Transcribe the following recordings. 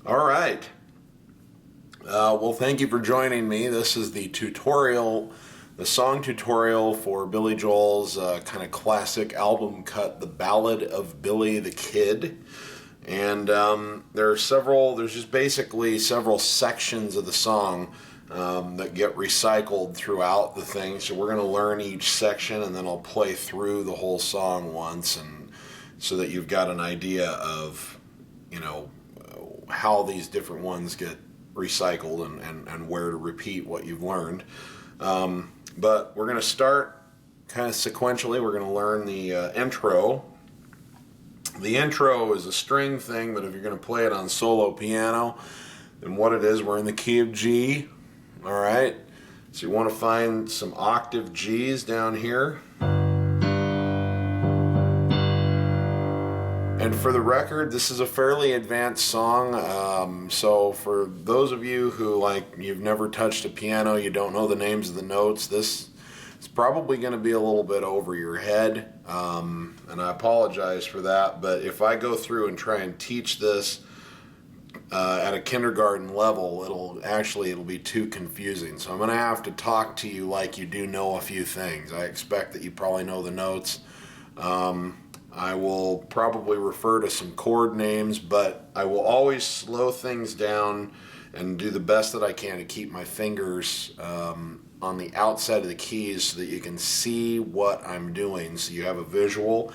All right. Well, thank you for joining me. This is the song tutorial for Billy Joel's kind of classic album cut, The Ballad of Billy the Kid. And there's just basically several sections of the song that get recycled throughout the thing. So we're going to learn each section, and then I'll play through the whole song once, and so that you've got an idea of, how these different ones get recycled and where to repeat what you've learned. But we're going to start kind of sequentially. We're going to learn the intro. The intro is a string thing, but if you're going to play it on solo piano, then what it is, we're in the key of G. All right. So you want to find some octave G's down here. And for the record, this is a fairly advanced song, so for those of you who, you've never touched a piano, you don't know the names of the notes, this is probably going to be a little bit over your head, and I apologize for that, but if I go through and try and teach this at a kindergarten level, it'll be too confusing, so I'm going to have to talk to you like you do know a few things. I expect that you probably know the notes. I will probably refer to some chord names, but I will always slow things down and do the best that I can to keep my fingers on the outside of the keys so that you can see what I'm doing, so you have a visual.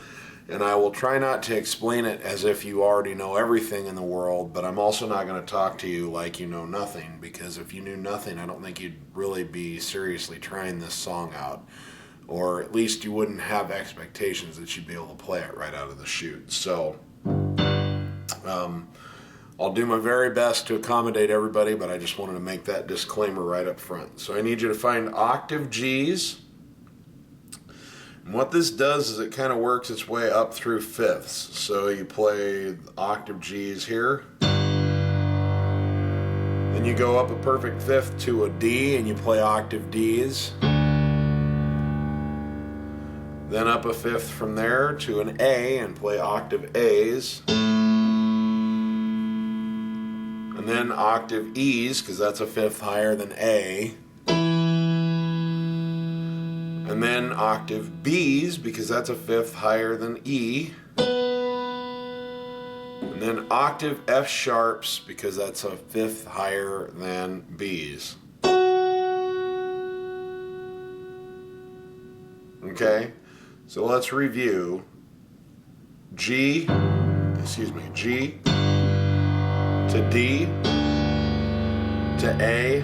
And I will try not to explain it as if you already know everything in the world, but I'm also not going to talk to you like you know nothing, because if you knew nothing, I don't think you'd really be seriously trying this song out. Or at least you wouldn't have expectations that you'd be able to play it right out of the chute. So I'll do my very best to accommodate everybody, but I just wanted to make that disclaimer right up front. So I need you to find octave G's. And what this does is it kind of works its way up through fifths. So you play octave G's here. Then you go up a perfect fifth to a D and you play octave D's. Then up a fifth from there to an A and play octave A's. And then octave E's, because that's a fifth higher than A. And then octave B's, because that's a fifth higher than E. And then octave F sharps, because that's a fifth higher than B's. Okay? So let's review. G to D to A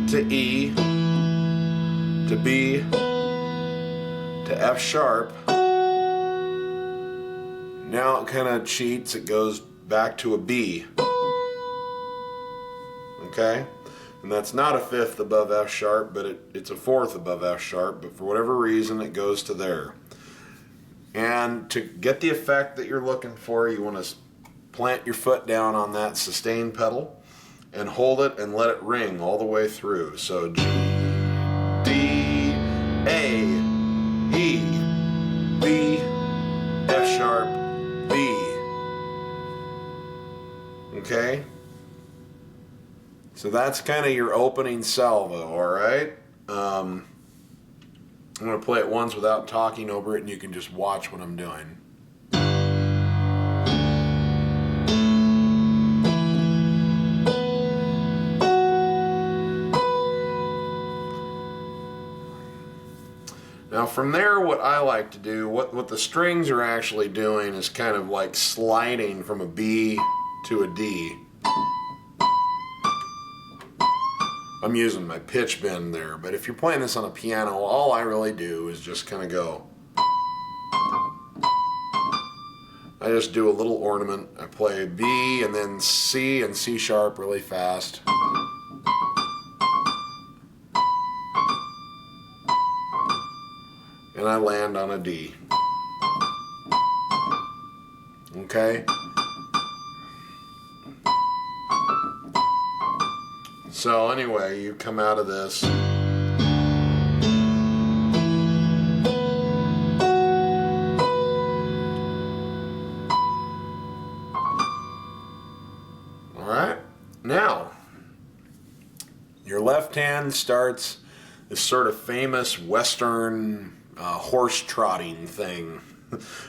to E to B to F sharp. Now it kind of cheats, it goes back to a B. Okay? And that's not a fifth above F sharp, but it's a fourth above F sharp, but for whatever reason it goes to there. And to get the effect that you're looking for, you want to plant your foot down on that sustain pedal and hold it and let it ring all the way through. So G, D, A, E, B, F sharp, B. Okay? So that's kind of your opening salvo, all right? I'm going to play it once without talking over it, and you can just watch what I'm doing. Now from there, what I like to do, what the strings are actually doing is kind of like sliding from a B to a D. I'm using my pitch bend there, but if you're playing this on a piano, all I really do is just kind of go. I just do a little ornament. I play B and then C and C sharp really fast. And I land on a D. Okay? So anyway, you come out of this. Your left hand starts this sort of famous Western horse trotting thing.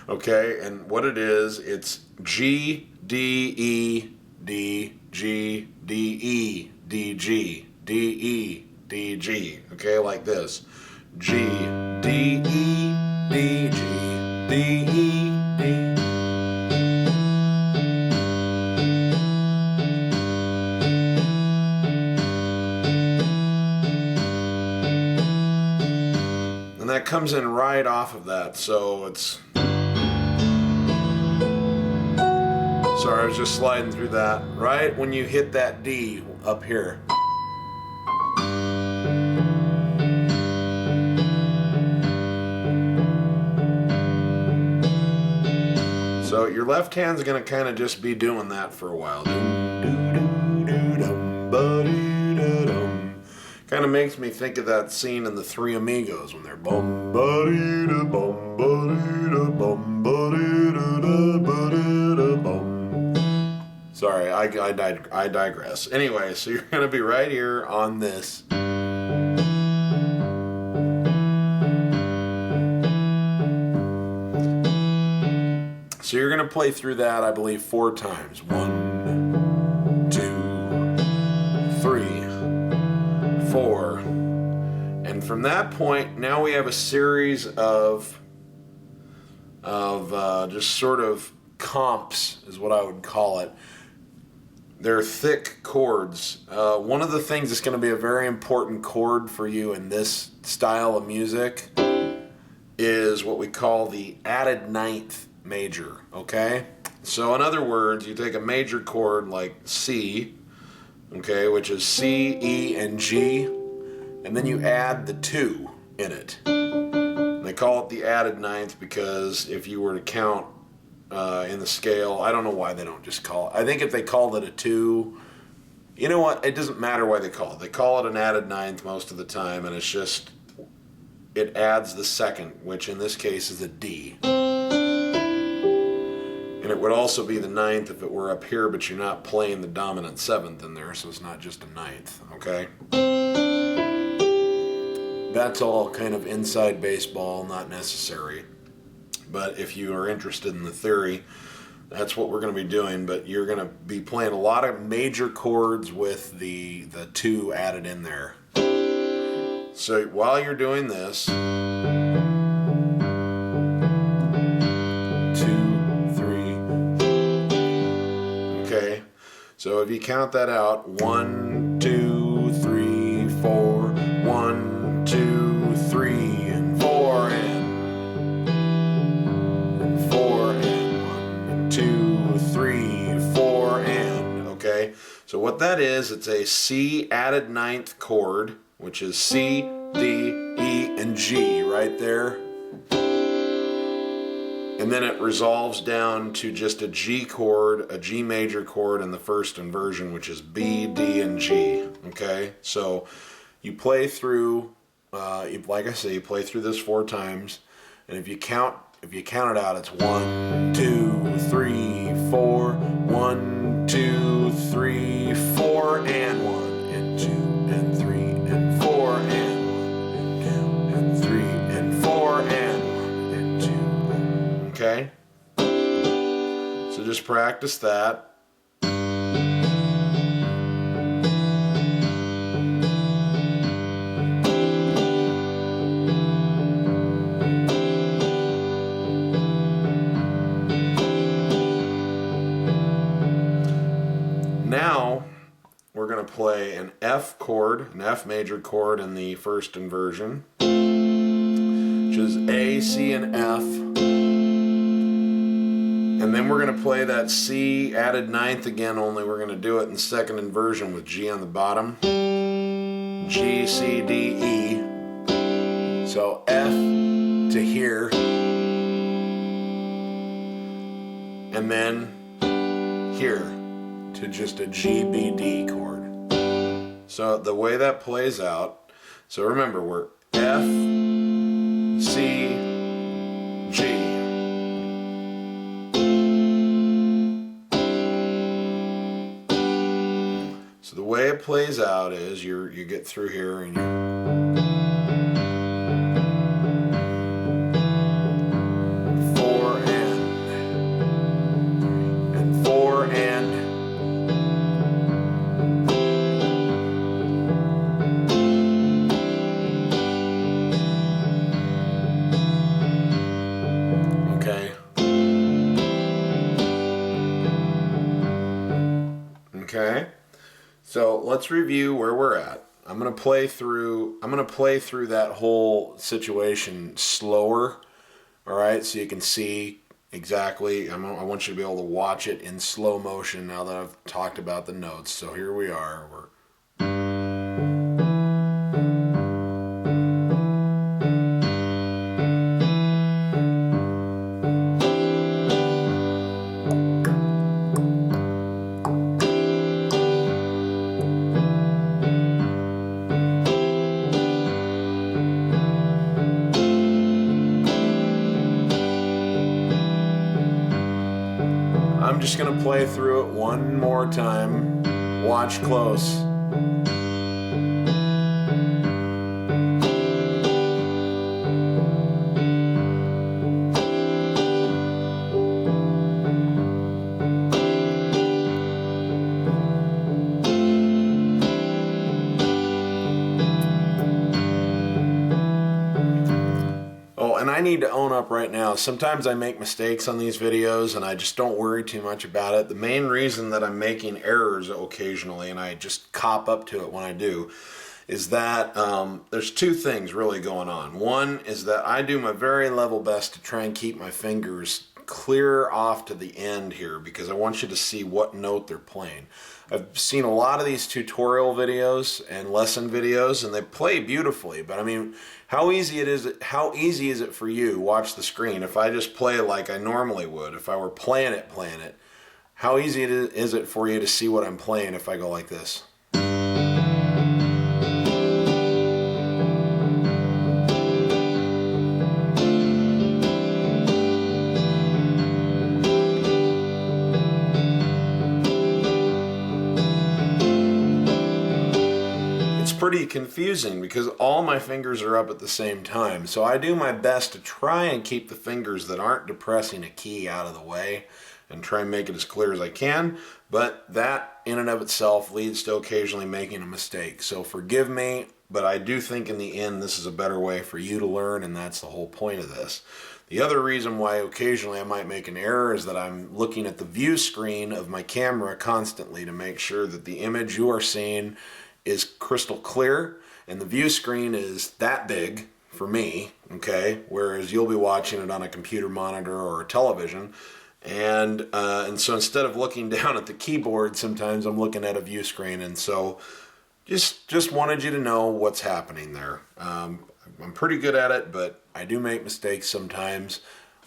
Okay, and what it is, it's G, D, E, D, G, D, E, D, G, D, E, D, G. Okay, like this. G, D, E, D, G, D, E, D. And that comes in right off of that, so it's... Sorry, I was just sliding through that. Right when you hit that D up here. So your left hand's gonna kind of just be doing that for a while. Kind of makes me think of that scene in The Three Amigos when they're bum ba da bum ba da bum ba da bum. Sorry, I digress. Anyway, so you're gonna be right here on this. So you're going to play through that, I believe, 4 times. 1, 2, 3, 4. And from that point, now we have a series of just sort of comps, is what I would call it. They're thick chords. One of the things that's going to be a very important chord for you in this style of music is what we call the added ninth major, okay? So in other words, you take a major chord like C, okay, which is C, E, and G, and then you add the 2 in it. And they call it the added ninth because if you were to count in the scale, I don't know why they don't just call it. I think if they called it a 2, you know what? It doesn't matter why they call it. They call it an added ninth most of the time, and it's just, it adds the second, which in this case is a D. And it would also be the ninth if it were up here, but you're not playing the dominant 7th in there, so it's not just a ninth, okay? That's all kind of inside baseball, not necessary. But if you are interested in the theory, that's what we're going to be doing. But you're going to be playing a lot of major chords with the 2 added in there. So while you're doing this, 2, 3. Okay. So if you count that out, 1, 2, 3, 4, 1, 2, 3, and 4, and 4, and 1, 2, 3, 4, and, okay? So what that is, it's a C added ninth chord, which is C, D, E, and G right there. And then it resolves down to just a G chord, a G major chord in the first inversion, which is B, D, and G. Okay? So you play through, like I say, you play through this 4 times. And if you count it out, it's 1, 2, 3, 4, 1, 2, 3, 4, and 1, and 2, and 3, and 4, and 1, and 2, and 3, and 4, and 1, and 2. Okay? So just practice that. Now we're going to play an F chord, an F major chord in the first inversion, which is A, C, and F. And then we're going to play that C added ninth again, only we're going to do it in the second inversion with G on the bottom. G, C, D, E. So F to here. And then here to just a G, B, D chord. So the way that plays out, so remember we're F, C, G. So the way it plays out is you get through here and four and four and. Okay. Okay. So let's review where we're at. I'm gonna play through that whole situation slower. All right, so you can see exactly. I want you to be able to watch it in slow motion now that I've talked about the notes. So here we are. I'm just going to play through it one more time. Watch close. Oh, and I need to own up right now. Sometimes I make mistakes on these videos and I just don't worry too much about it. The main reason that I'm making errors occasionally, and I just cop up to it when I do, is that there's two things really going on. One is that I do my very level best to try and keep my fingers clear off to the end here because I want you to see what note they're playing. I've seen a lot of these tutorial videos and lesson videos and they play beautifully, but I mean, how easy is it for you? Watch the screen. If I just play like I normally would, if I were playing it, how easy is it for you to see what I'm playing if I go like this? Pretty confusing because all my fingers are up at the same time. So I do my best to try and keep the fingers that aren't depressing a key out of the way and try and make it as clear as I can. But that in and of itself leads to occasionally making a mistake. So forgive me, but I do think in the end this is a better way for you to learn, and that's the whole point of this. The other reason why occasionally I might make an error is that I'm looking at the view screen of my camera constantly to make sure that the image you are seeing is crystal clear, and the view screen is that big for me, okay, whereas you'll be watching it on a computer monitor or a television, and so instead of looking down at the keyboard, sometimes I'm looking at a view screen, and so just wanted you to know what's happening there. I'm pretty good at it, but I do make mistakes sometimes,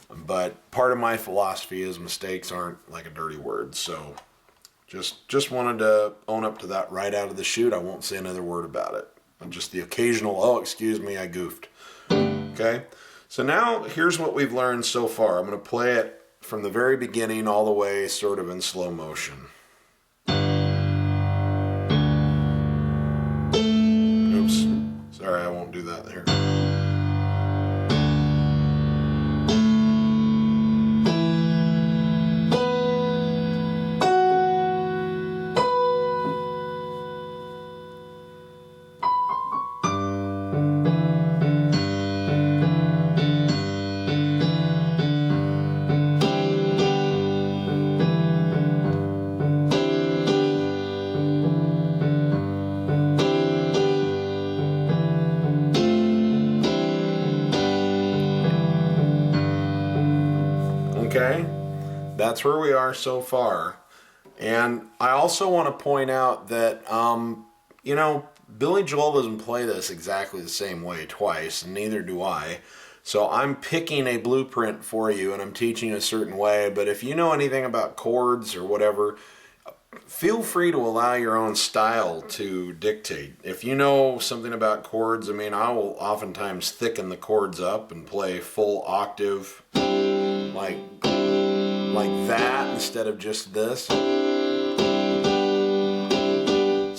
but part of my philosophy is mistakes aren't like a dirty word, so Just wanted to own up to that right out of the chute. I won't say another word about it. And just the occasional, oh, excuse me, I goofed. Okay? So now here's what we've learned so far. I'm going to play it from the very beginning all the way sort of in slow motion. Oops. Sorry, I won't do that there. Okay, that's where we are so far. And I also want to point out that, Billy Joel doesn't play this exactly the same way twice, and neither do I. So I'm picking a blueprint for you, and I'm teaching you a certain way. But if you know anything about chords or whatever, feel free to allow your own style to dictate. If you know something about chords, I mean, I will oftentimes thicken the chords up and play full octave, like that instead of just this.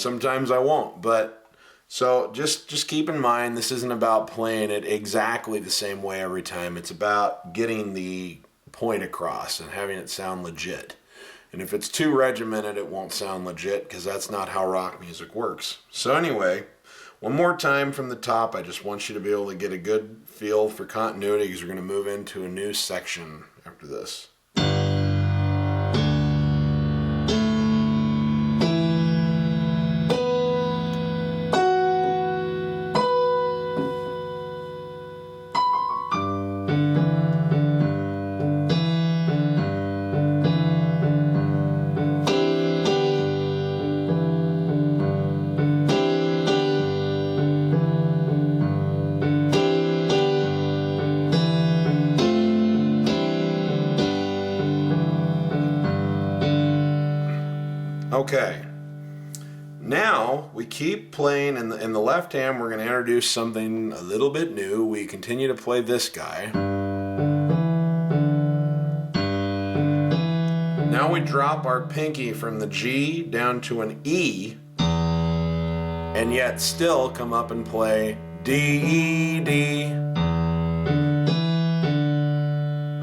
sometimes I won't. But so just keep in mind, this isn't about playing it exactly the same way every time. It's about getting the point across and having it sound legit. And if it's too regimented, it won't sound legit, because that's not how rock music works. So anyway, one more time from the top. I just want you to be able to get a good feel for continuity, because we're going to move into a new section after this. Okay, now we keep playing in the left hand. We're going to introduce something a little bit new. We continue to play this guy. Now we drop our pinky from the G down to an E, and yet still come up and play D, E, D.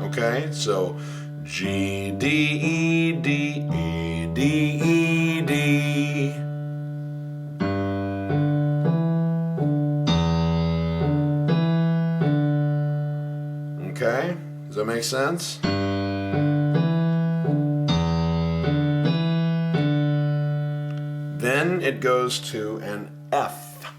Okay, so G, D, E, D, E, D, E, D. Okay, does that make sense? Then it goes to an F.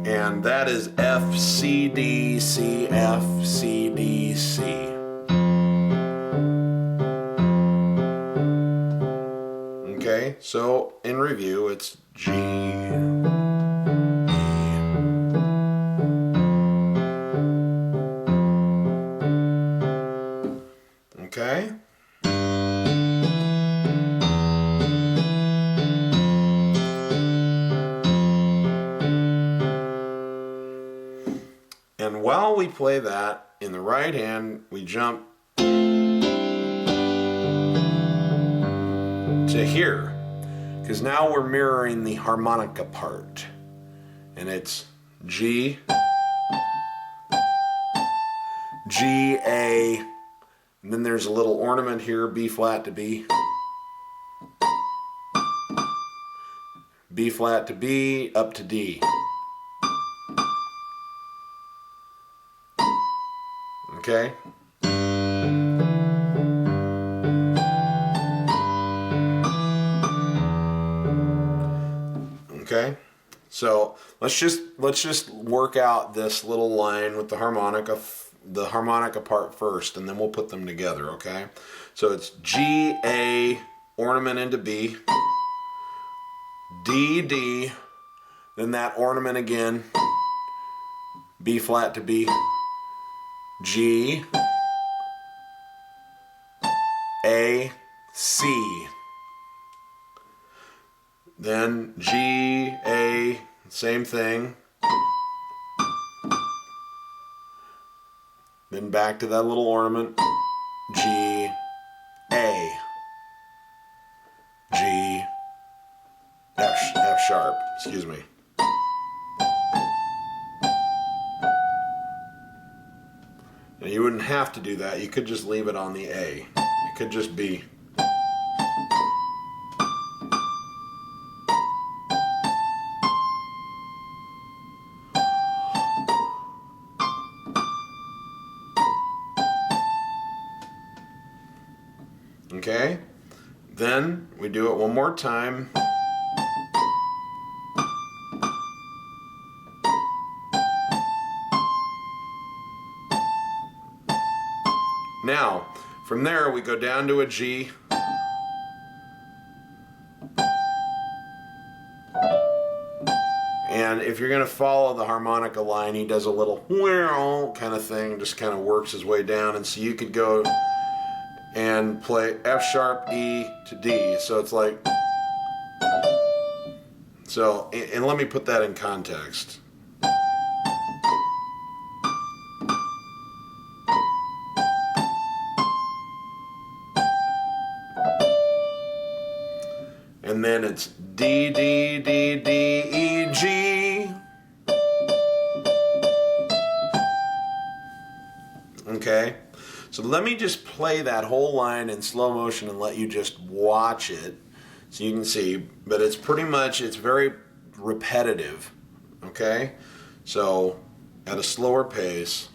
And that is F, C, D, C, F, C, D, C. Okay, so in review, it's G, E. Okay? And while we play that, in the right hand, we jump to here, because now we're mirroring the harmonica part, and it's G, G, A, and then there's a little ornament here, B flat to B, B flat to B, up to D. Okay? Okay? So let's just work out this little line with the harmonica part first, and then we'll put them together, okay? So it's G, A, ornament into B, D, D, then that ornament again, B flat to B, G, A, C. Then G, A, same thing. Then back to that little ornament, G, A, G, F sharp, excuse me. Now you wouldn't have to do that. You could just leave it on the A. It could just be. Okay? Then we do it one more time. Now, from there we go down to a G. And if you're going to follow the harmonica line, he does a little kind of thing, just kind of works his way down. And so you could go and play F sharp, E to D. So it's like, so, and let me put that in context. And then it's D, D, D, D, E, G. Okay, so let me just play that whole line in slow motion and let you just watch it so you can see, but it's pretty much, it's very repetitive, okay? So at a slower pace.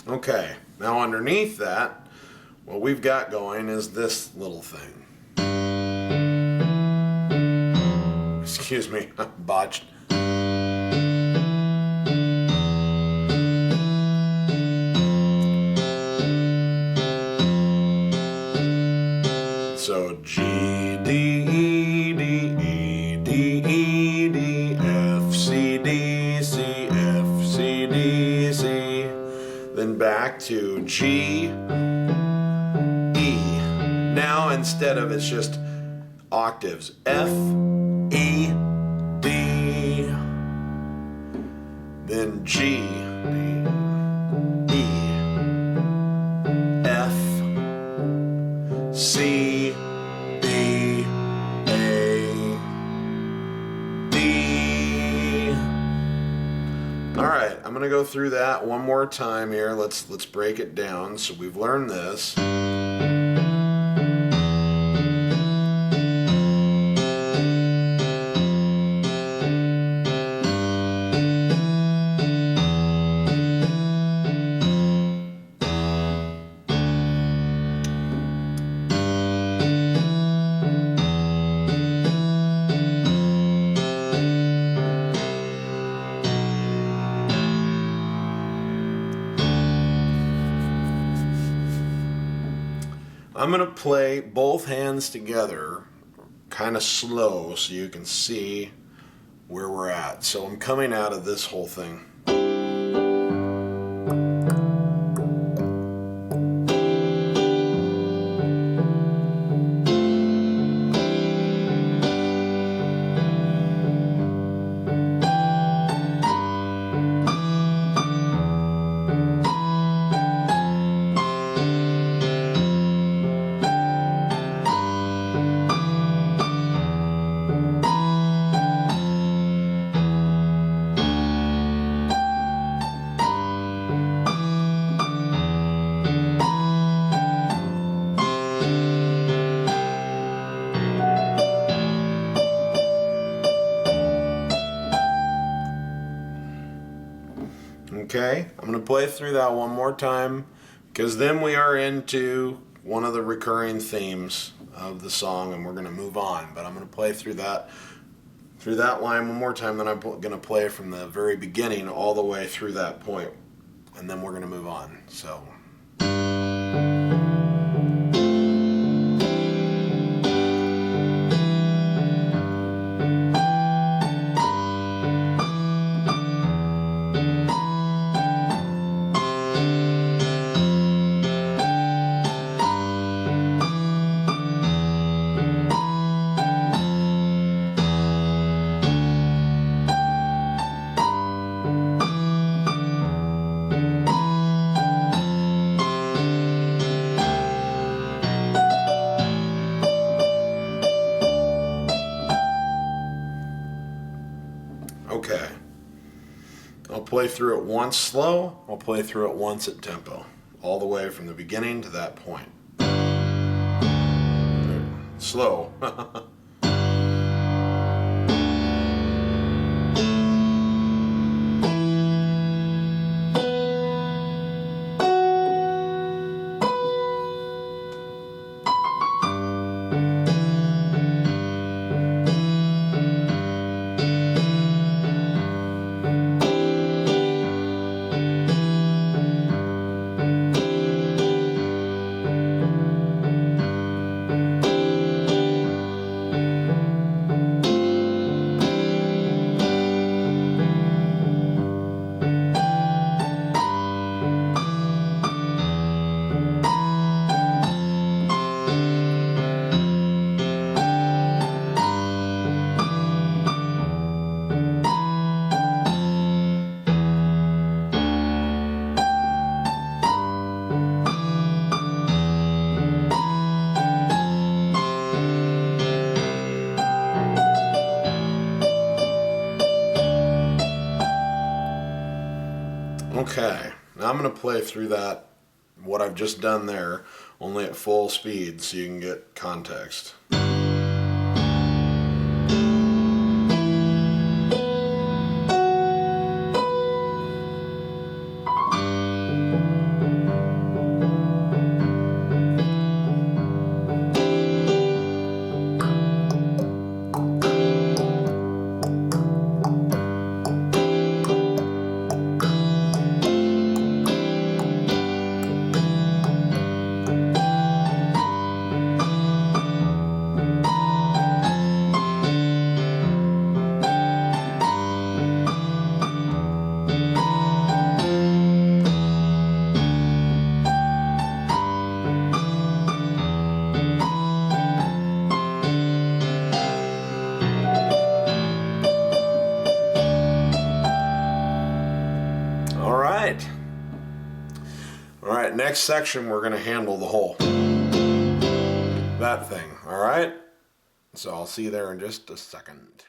Okay, now underneath that, what we've got going is this little thing. Excuse me, botched. So G, D, E, D, E, D, E, D, F, C, D, C, F, C, D, C. Then back to G, E. Now instead of it's just octaves, F, E, D. Then G, D, E, F, C, D, A, D. All right, I'm gonna go through that one more time here. Let's break it down. So we've learned this. I'm going to play both hands together kind of slow so you can see where we're at. So I'm coming out of this whole thing. Okay, I'm going to play through that one more time because then we are into one of the recurring themes of the song and we're going to move on. But I'm going to play through that line one more time, then I'm going to play from the very beginning all the way through that point, and then we're going to move on. So. Okay, I'll play through it once slow, I'll play through it once at tempo, all the way from the beginning to that point. Slow. Okay, now I'm going to play through that, what I've just done there, only at full speed so you can get context. All right, next section we're going to handle the whole that thing, all right? So I'll see you there in just a second.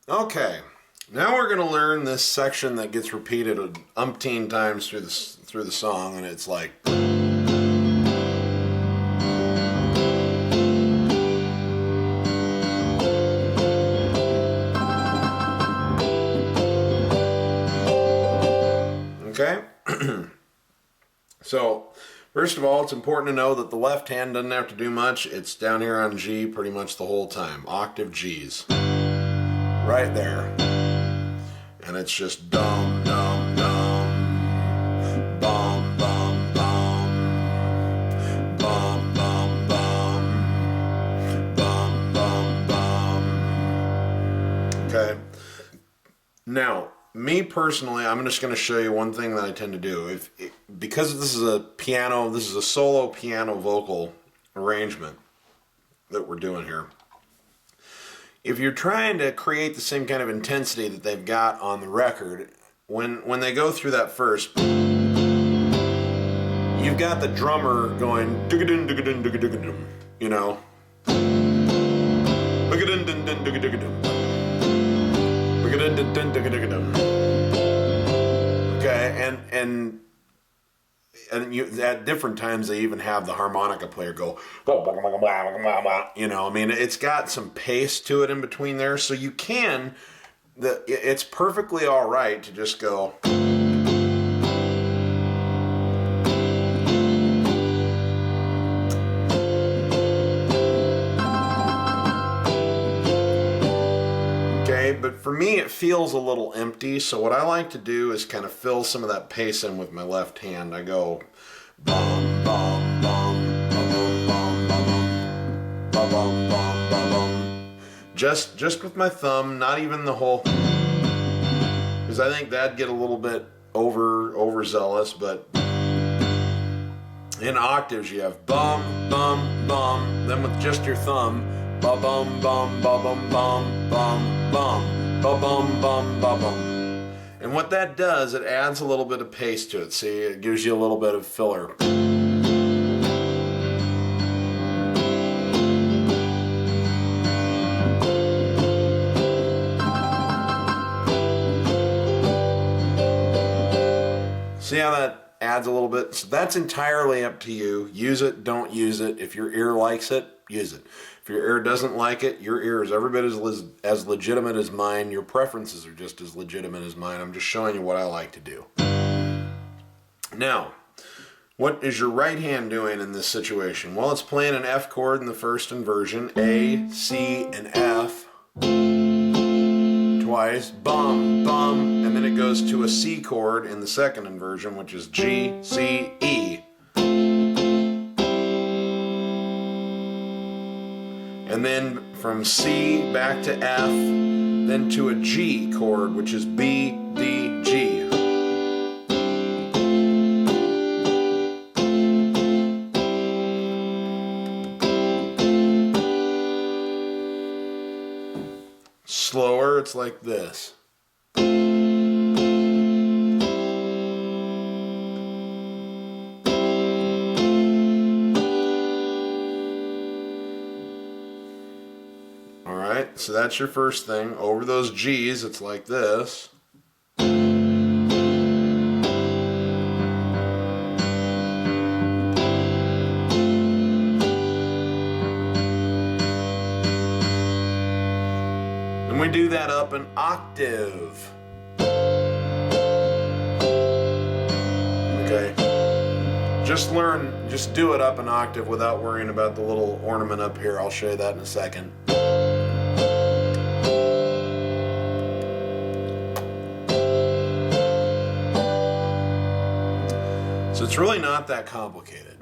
Okay, now we're going to learn this section that gets repeated umpteen times through the song, and it's like... Okay? So, first of all, it's important to know that the left hand doesn't have to do much. It's down here on G pretty much the whole time. Octave Gs. Right there. And it's just dum, dum, dum. Bum, bum, bum. Bum, bum, bum. Bum, bum, bum. Okay? Now, me personally, I'm just going to show you one thing that I tend to do. Because this is a solo piano vocal arrangement that we're doing here. If you're trying to create the same kind of intensity that they've got on the record, when they go through that first, you've got the drummer going, you know, okay, and you, at different times they even have the harmonica player go, you know, I mean, it's got some pace to it in between there, so you can, it's perfectly all right to just go. But for me, it feels a little empty, so what I like to do is kind of fill some of that pace in with my left hand. I go bum, bum, bum, bum, bum, bum, bum, bum, bum, bum. Just with my thumb, not even the whole, because I think that'd get a little bit overzealous, but in octaves you have bum, bum, bum, then with just your thumb, ba bum bum ba bum bum bum bum ba bum bum ba bum. And what that does, it adds a little bit of pace to it. See, it gives you a little bit of filler. See how that adds a little bit? So that's entirely up to you. Use it, don't use it. If your ear likes it, use it. If your ear doesn't like it, your ear is every bit as legitimate as mine. Your preferences are just as legitimate as mine. I'm just showing you what I like to do. Now, what is your right hand doing in this situation? Well, it's playing an F chord in the first inversion, A, C, and F. Twice, bum, bum, and then it goes to a C chord in the second inversion, which is G, C, E. And then from C back to F, then to a G chord, which is B, D, G. Slower, it's like this. So that's your first thing. Over those G's, it's like this. And And we do that up an octave. Okay. Just do it up an octave without worrying about the little ornament up here. I'll show you that in a second. So it's really not that complicated.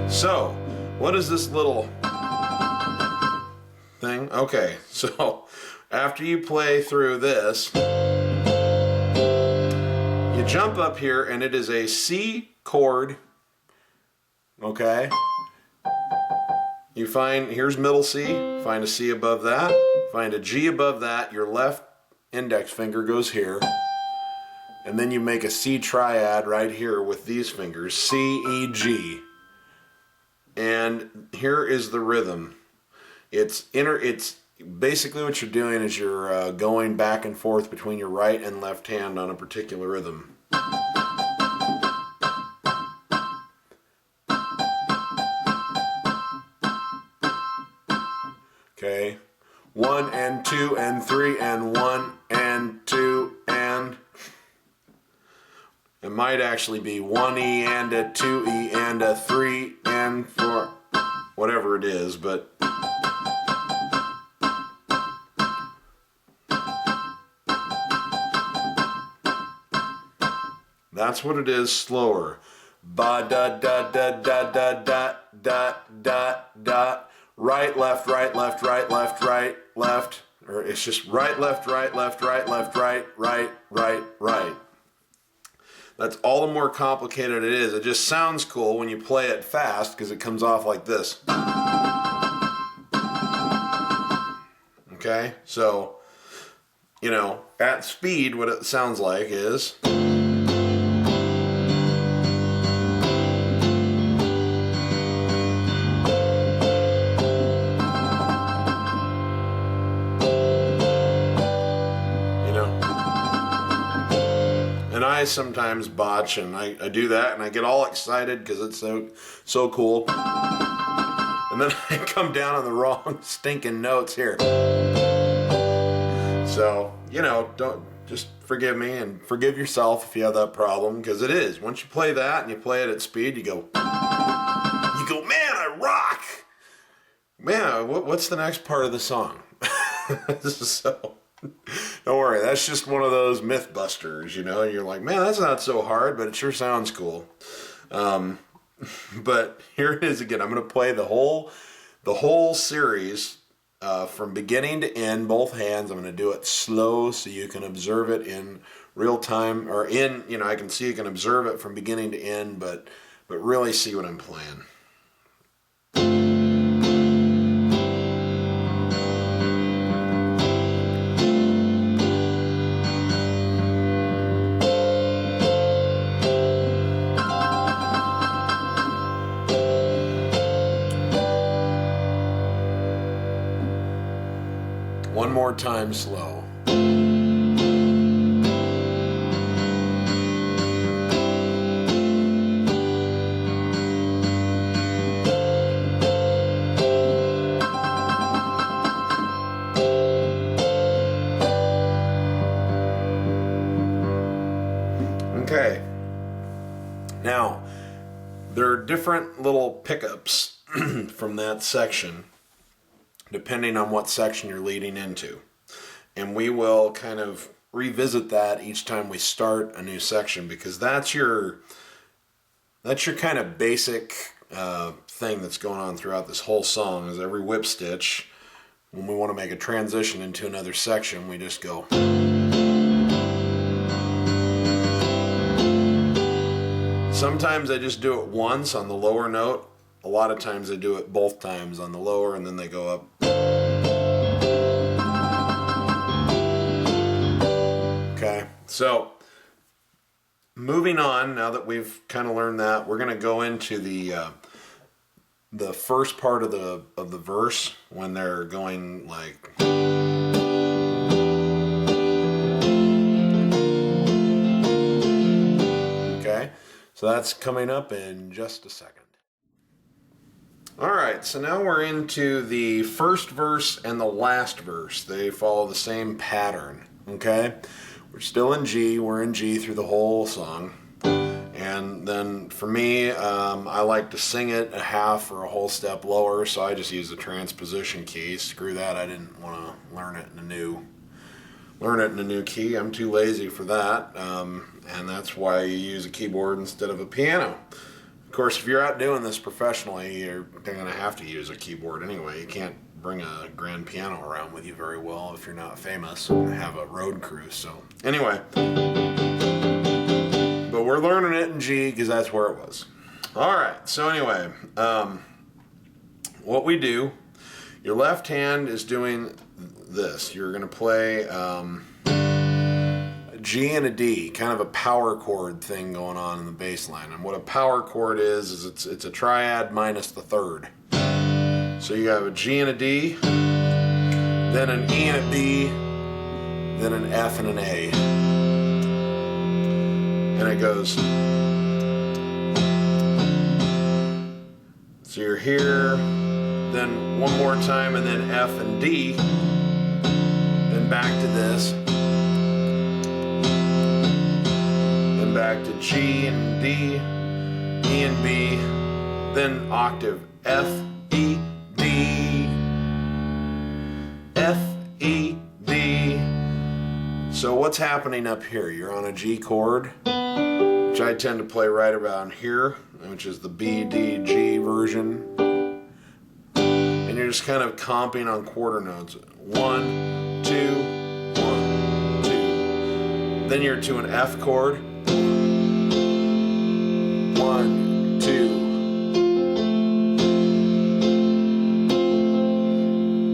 So, what is this little thing? Okay, so after you play through this, you jump up here and it is a C chord. Okay? You find, here's middle C, find a C above that, find a G above that, your left index finger goes here, and then you make a C triad right here with these fingers, C, E, G. And here is the rhythm. It's basically what you're doing is you're going back and forth between your right and left hand on a particular rhythm. Okay, 1 and 2 and 3 and 1 and 2 and... It might actually be 1 E and a 2 E and a 3 and 4, whatever it is, but that's what it is slower. Ba da da da da da da da da da. Right, left, right, left, right, left, right, left. Or it's just right, left, right, left, right, left, right, right, right, right. That's all the more complicated it is. It just sounds cool when you play it fast because it comes off like this. Okay, so, you know, at speed what it sounds like is... I sometimes botch, and I do that and I get all excited because it's so cool, and then I come down on the wrong stinking notes here. So, you know, just forgive me and forgive yourself if you have that problem, because it is. Once you play that and you play it at speed, you go, man, I rock. Man, what's the next part of the song? So don't worry, that's just one of those myth busters, you know. You're like, man, that's not so hard, but it sure sounds cool. But here it is again. I'm going to play the whole series from beginning to end, both hands. I'm going to do it slow so you can observe it in real time, or I can see you can observe it from beginning to end, but really see what I'm playing. One more time slow. Okay. Now, there are different little pickups from that section, depending on what section you're leading into. And we will kind of revisit that each time we start a new section, because that's your kind of basic thing that's going on throughout this whole song. Is every whip stitch, when we want to make a transition into another section, we just go. Sometimes I just do it once on the lower note. A lot of times I do it both times on the lower, and then they go up. Okay, so moving on, now that we've kind of learned that, we're going to go into the first part of the verse when they're going like. So that's coming up in just a second. All right, so now we're into the first verse and the last verse. They follow the same pattern, okay? We're still in G. We're in G through the whole song. And then for me, I like to sing it a half or a whole step lower, so I just use the transposition key. Screw that, I didn't want to learn it in a new key. I'm too lazy for that, and that's why you use a keyboard instead of a piano. Of course, if you're out doing this professionally, you're going to have to use a keyboard anyway. You can't bring a grand piano around with you very well if you're not famous and have a road crew. So anyway, but we're learning it in G because that's where it was. All right, so anyway, what we do, your left hand is doing this. You're going to play a G and a D, kind of a power chord thing going on in the bass line. And what a power chord is it's a triad minus the third. So you have a G and a D, then an E and a B, then an F and an A. And it goes. So you're here, then one more time, and then F and D, then back to this, then back to G and D, E and B, then octave F, E, D, F, E, D. So what's happening up here? You're on a G chord, which I tend to play right around here, which is the B, D, G version. And you're just kind of comping on quarter notes. 1, 2, 1, 2. Then you're to an F chord. 1, 2.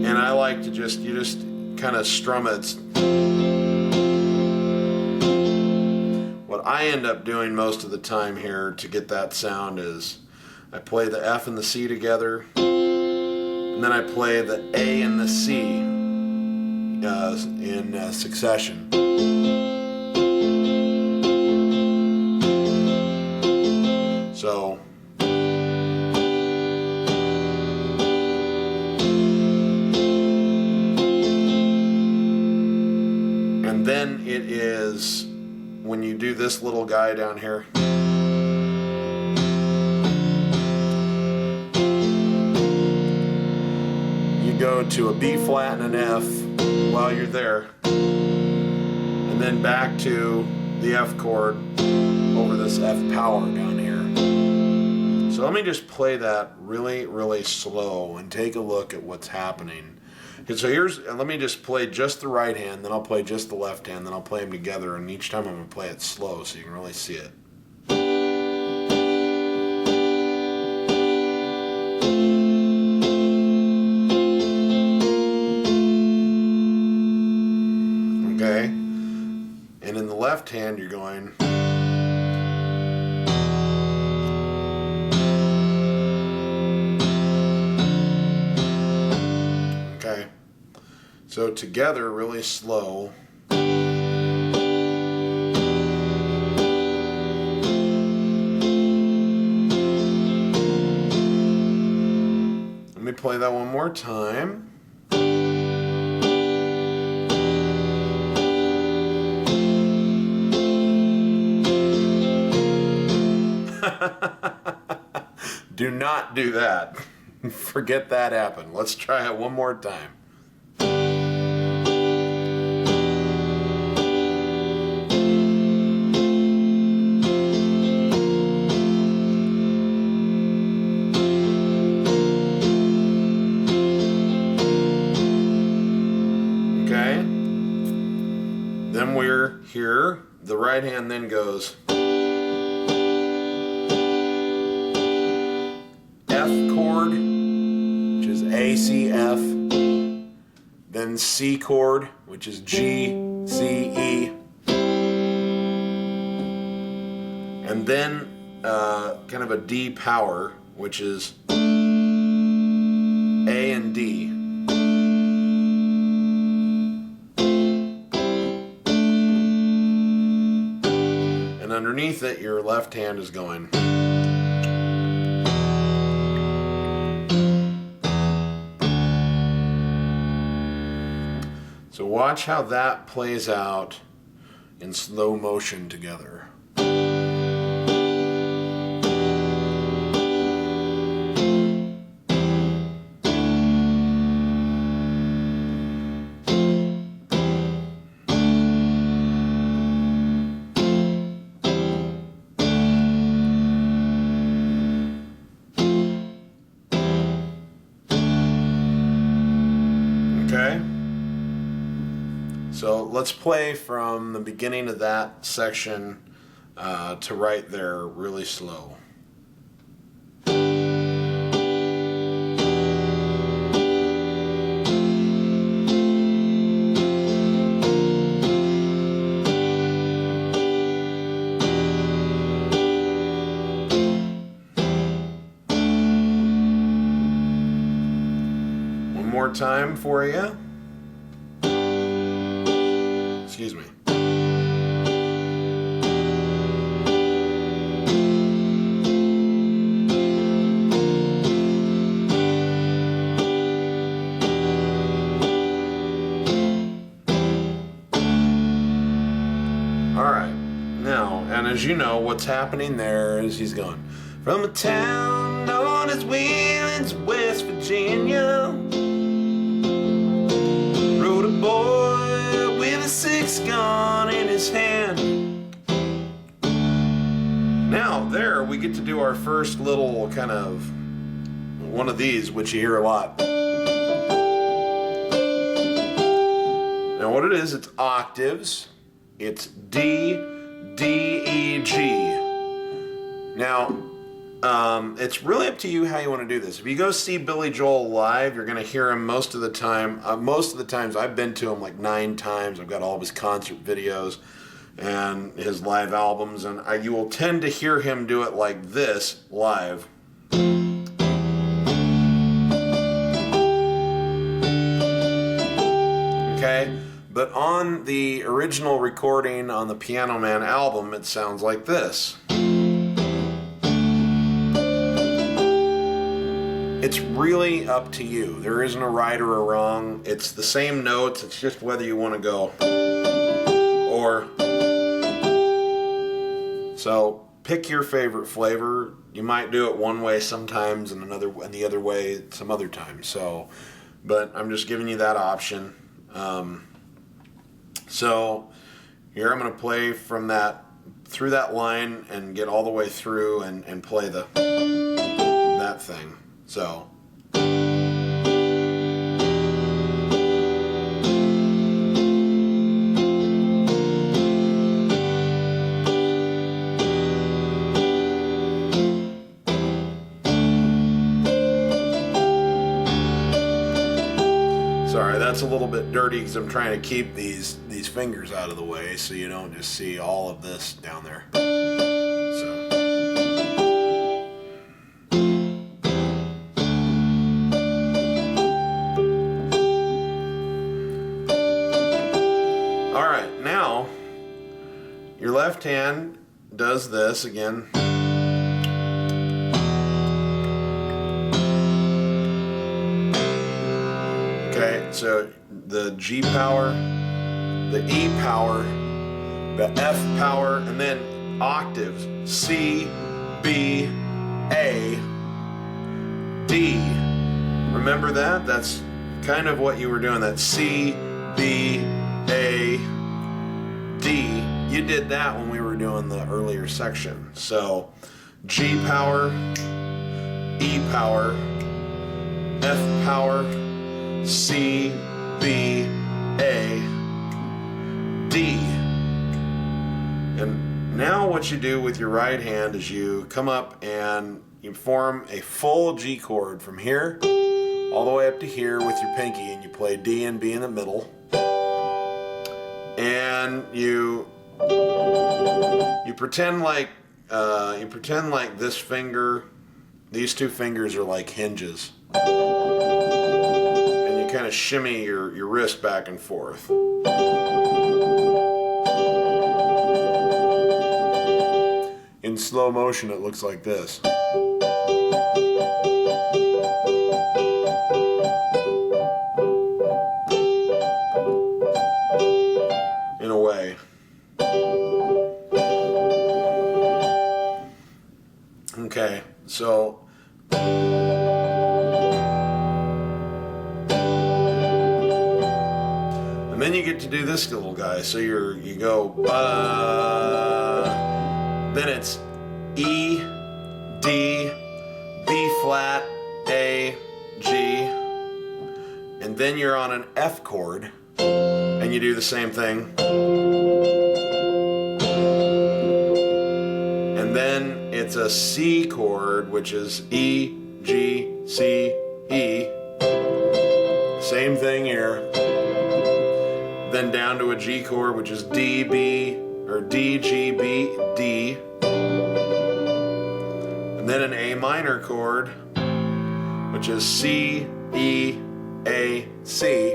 And I like to you just kind of strum it. What I end up doing most of the time here to get that sound is I play the F and the C together, and then I play the A and the C in succession. So and then it is when you do this little guy down here, you go to a B flat and an F while you're there, and then back to the F chord over this F power down here. So let me just play that really, really slow and take a look at what's happening. Okay, so let me just play just the right hand, then I'll play just the left hand, then I'll play them together, and each time I'm going to play it slow so you can really see it. Okay? And in the left hand, you're going. Okay? So together, really slow. Let me play that one more time. Do not do that. Forget that happened. Let's try it one more time. Okay? Then we're here. The right hand then goes F chord, which is A, C, F, then C chord, which is G, C, E, and then kind of a D power, which is A and D. And then underneath it, your left hand is going. So watch how that plays out in slow motion together. Okay? So let's play from the beginning of that section to right there really slow. One more time for you. Excuse me. All right. Now, and as you know, what's happening there is he's going from a town known as Wheelings, West Virginia. Rode a boy with a 6-gun in his hand. Now there we get to do our first little kind of one of these, which you hear a lot. Now what it is, it's octaves. It's D, D, E, G. Now it's really up to you how you want to do this. If you go see Billy Joel live, you're going to hear him most of the time. Most of the times I've been to him like 9 times. I've got all of his concert videos and his live albums, and you will tend to hear him do it like this live. Okay? But on the original recording on the Piano Man album, it sounds like this. It's really up to you. There isn't a right or a wrong. It's the same notes. It's just whether you want to go or. So pick your favorite flavor. You might do it one way sometimes and the other way some other times. So, but I'm just giving you that option. So here I'm going to play from that through that line and get all the way through and play that thing. So sorry, that's a little bit dirty because I'm trying to keep these fingers out of the way so you don't just see all of this down there. So. All right, now your left hand does this again. Okay, so the G power, the E power, the F power, and then octaves, C, B, A, D. Remember that? That's kind of what you were doing. That's C, B, A, D. You did that when we were doing the earlier section. So G power, E power, F power, C, B, A, D. And now what you do with your right hand is you come up and you form a full G chord from here all the way up to here with your pinky, and you play D and B in the middle. And you pretend like this finger, these two fingers are like hinges. Kind of shimmy your wrist back and forth. slow motion, it looks like this. In a way. Okay, so and then you get to do this little guy. So you go then it's E, D, B flat, A, G, and then you're on an F chord, and you do the same thing. And then it's a C chord, which is E, G, C, E. Same thing here. Then down to a G chord, which is D, B, or D, G, B, D. And then an A minor chord, which is C, E, A, C.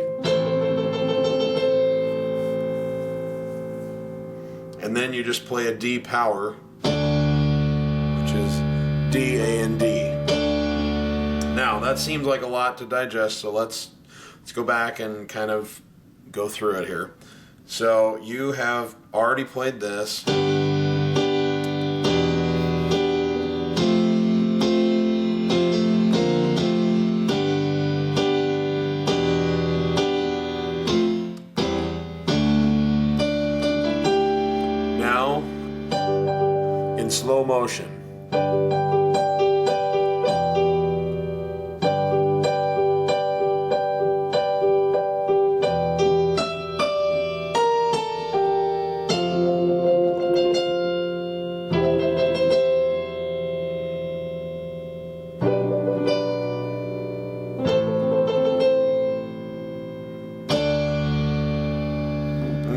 And then you just play a D power, which is D, A, and D. Now, that seems like a lot to digest, so let's go back and kind of go through it here. So you have already played this. Now, in slow motion.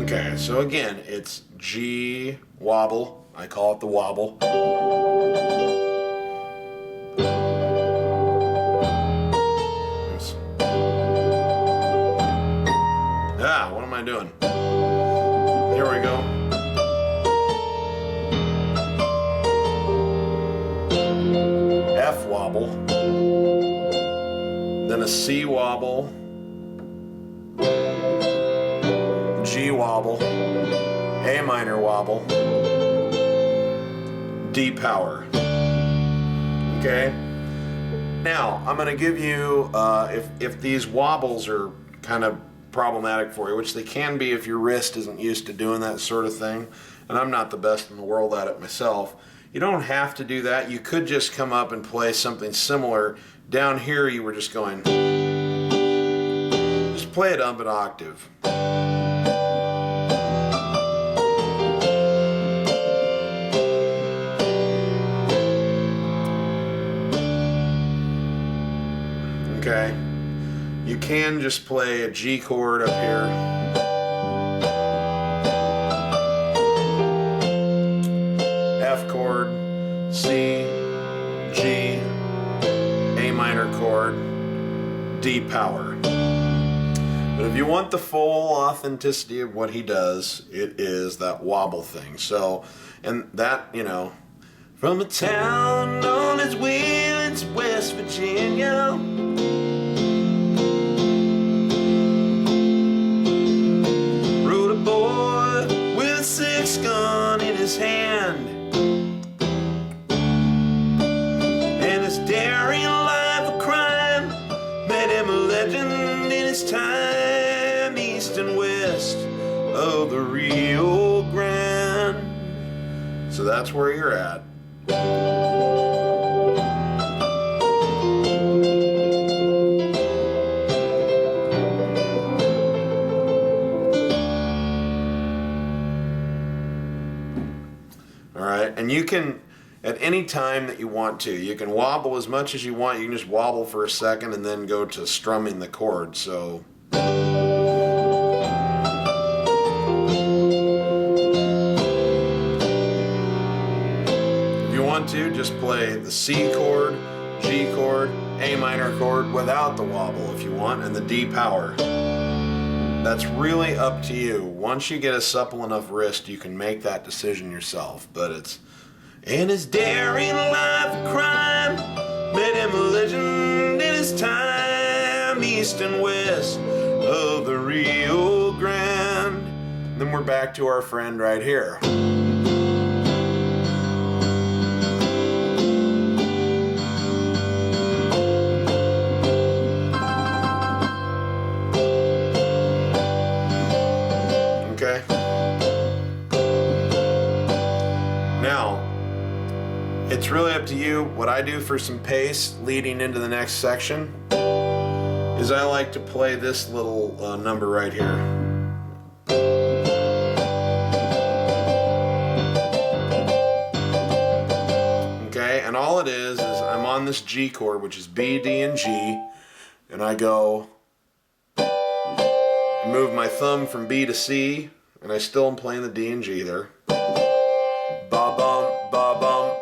Okay, so again, it's G wobble. I call it the wobble. What am I doing? Here we go. F wobble. Then a C wobble. G wobble, A minor wobble, D power. Okay? Now, I'm going to give you, if these wobbles are kind of problematic for you, which they can be if your wrist isn't used to doing that sort of thing, and I'm not the best in the world at it myself, you don't have to do that. You could just come up and play something similar. Down here, you were just going, just play it up an octave. Okay, you can just play a G chord up here. F chord, C, G, A minor chord, D power. But if you want the full authenticity of what he does, it is that wobble thing. So, and that, you know, from a town known as Wheelance, West Virginia, rode a boy with a 6-gun in his hand, and his daring life of crime made him a legend in his time, east and west of the Rio Grande. So that's where you're at. Alright, and you can, at any time that you want to, you can wobble as much as you want. You can just wobble for a second and then go to strumming the chord. So if you want to, just play the C chord, G chord, A minor chord without the wobble if you want, and the D power. That's really up to you. Once you get a supple enough wrist, you can make that decision yourself. But And his daring life of crime made him a legend in his time, east and west of the Rio Grande. Then we're back to our friend right here. Okay. Now, it's really up to you. What I do for some pace leading into the next section is I like to play this little number right here. Okay, and all it is I'm on this G chord, which is B, D, and G, and I go, move my thumb from B to C, and I still am playing the D and G there. Ba-bum, ba-bum.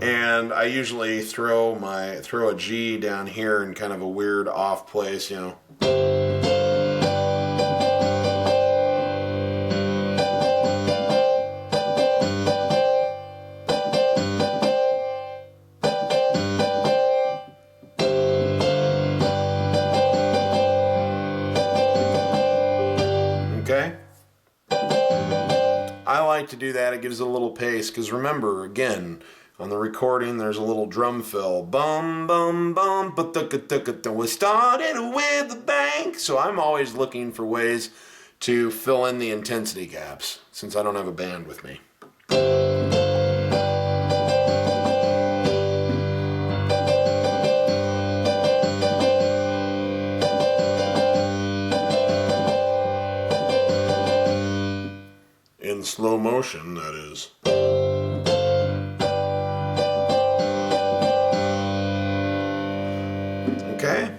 And I usually throw a G down here in kind of a weird off place, you know. Okay? I like to do that. It gives it a little pace, because remember, again, on the recording, there's a little drum fill. Bum, bum, bum, ba-tuka-tuka-tuka. We started with a bang. So I'm always looking for ways to fill in the intensity gaps, since I don't have a band with me. In slow motion, that is. Okay,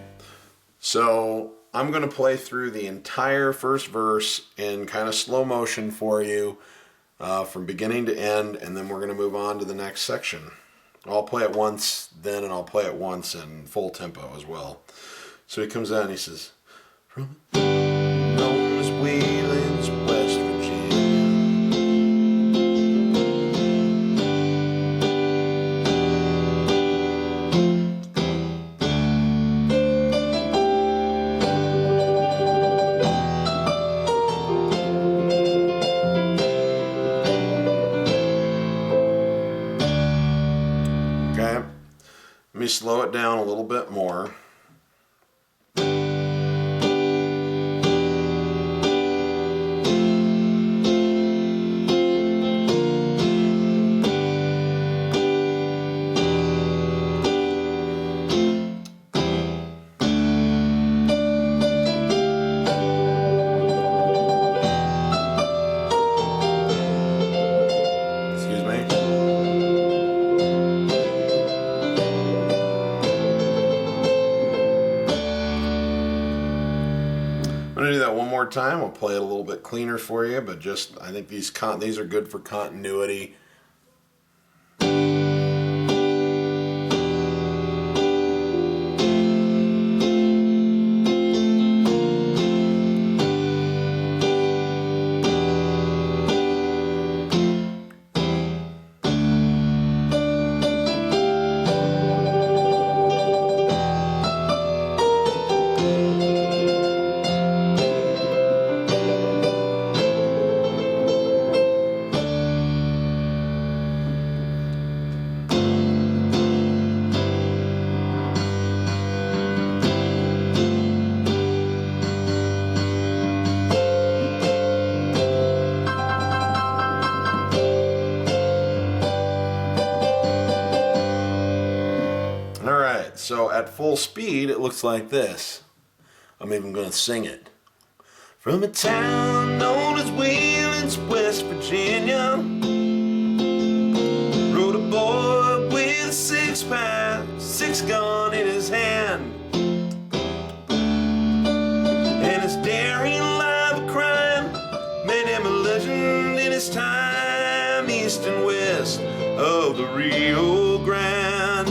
so I'm going to play through the entire first verse in kind of slow motion for you from beginning to end, and then we're going to move on to the next section. I'll play it once then, and I'll play it once in full tempo as well. So he comes out and he says, from known as Wheelin's, West Virginia. Let me slow it down a little bit more. Time I'll play it a little bit cleaner for you, but just I think these are good for continuity. So at full speed, it looks like this. I'm even going to sing it. From a town known as Wheelin's, West Virginia, rode a boy with a 6-pound, 6-gun in his hand. And his daring life of crime made him a legend in his time, east and west of the Rio Grande.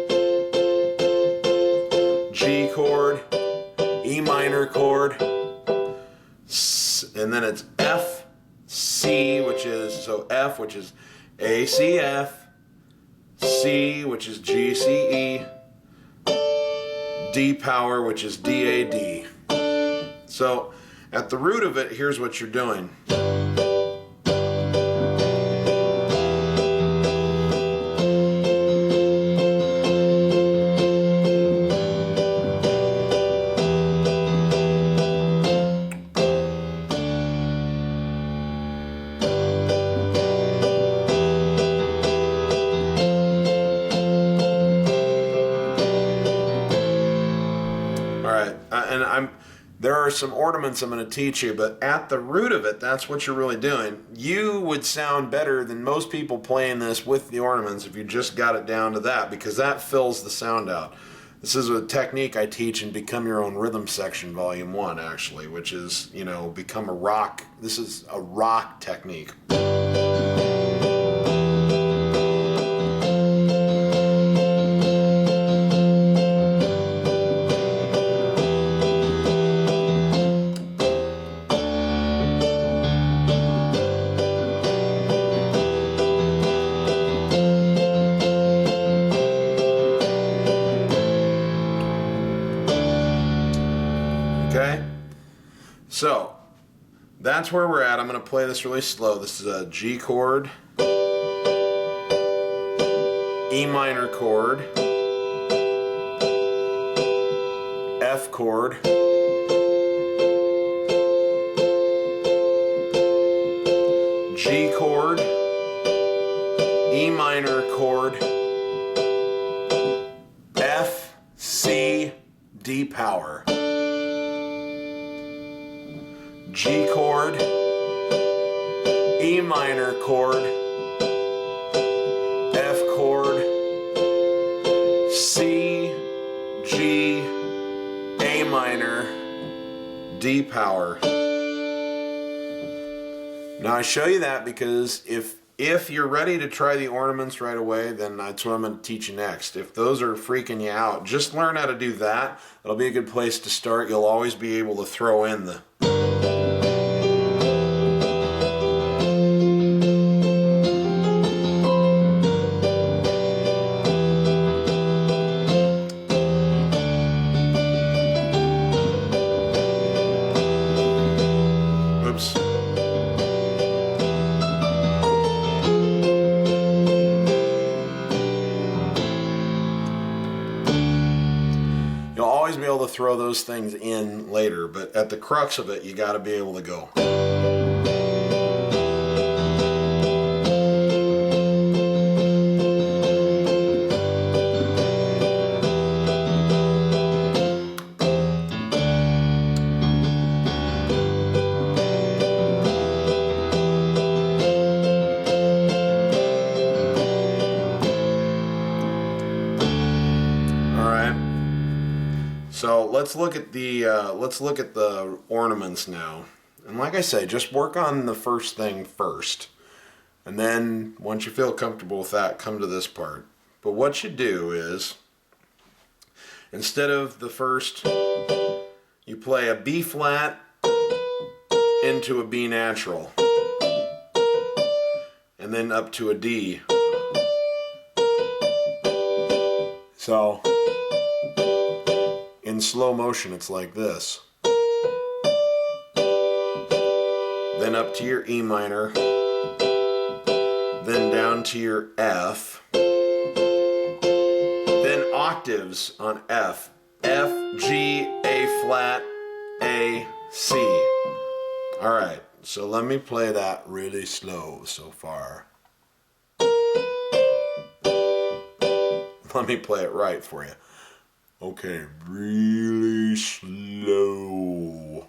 G chord, E minor chord, and then it's F, C, which is, so F, which is A, C, F, C, which is G, C, E, D power, which is D, A, D. So at the root of it, here's what you're doing. There are some ornaments I'm going to teach you, but at the root of it, that's what you're really doing. You would sound better than most people playing this with the ornaments if you just got it down to that, because that fills the sound out. This is a technique I teach in Become Your Own Rhythm Section, Volume 1, actually, which is, you know, become a rock. This is a rock technique. Okay, so that's where we're at. I'm going to play this really slow. This is a G chord, E minor chord, F chord, G chord, E minor chord, F, C, D power. G chord, E minor chord, F chord, C, G, A minor, D power. Now I show you that because if you're ready to try the ornaments right away, then that's what I'm going to teach you next. If those are freaking you out, just learn how to do that. It'll be a good place to start. You'll always be able to throw in the be able to throw those things in later, but at the crux of it, you got to be able to go. So let's look at the ornaments now. And like I say, just work on the first thing first. And then once you feel comfortable with that, come to this part. But what you do is, instead of the first, you play a B flat into a B natural. And then up to a D. So in slow motion, it's like this. Then up to your E minor. Then down to your F. Then octaves on F. F, G, A flat, A, C. Alright, so let me play that really slow so far. Let me play it right for you. Okay, really slow.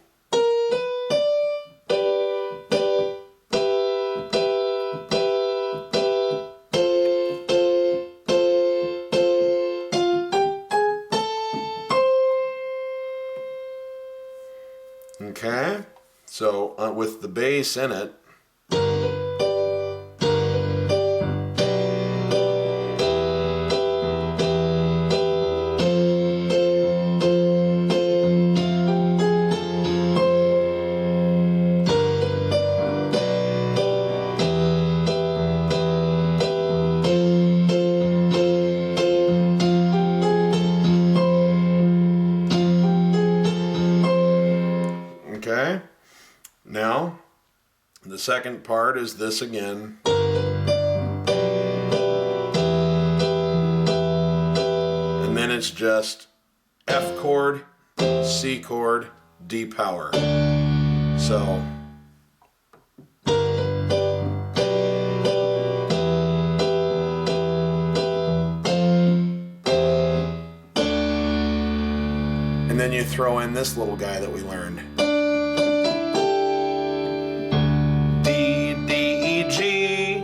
Okay, so with the bass in it, second part is this again. And then it's just F chord, C chord, D power. So and then you throw in this little guy that we learned. D, D, E, G.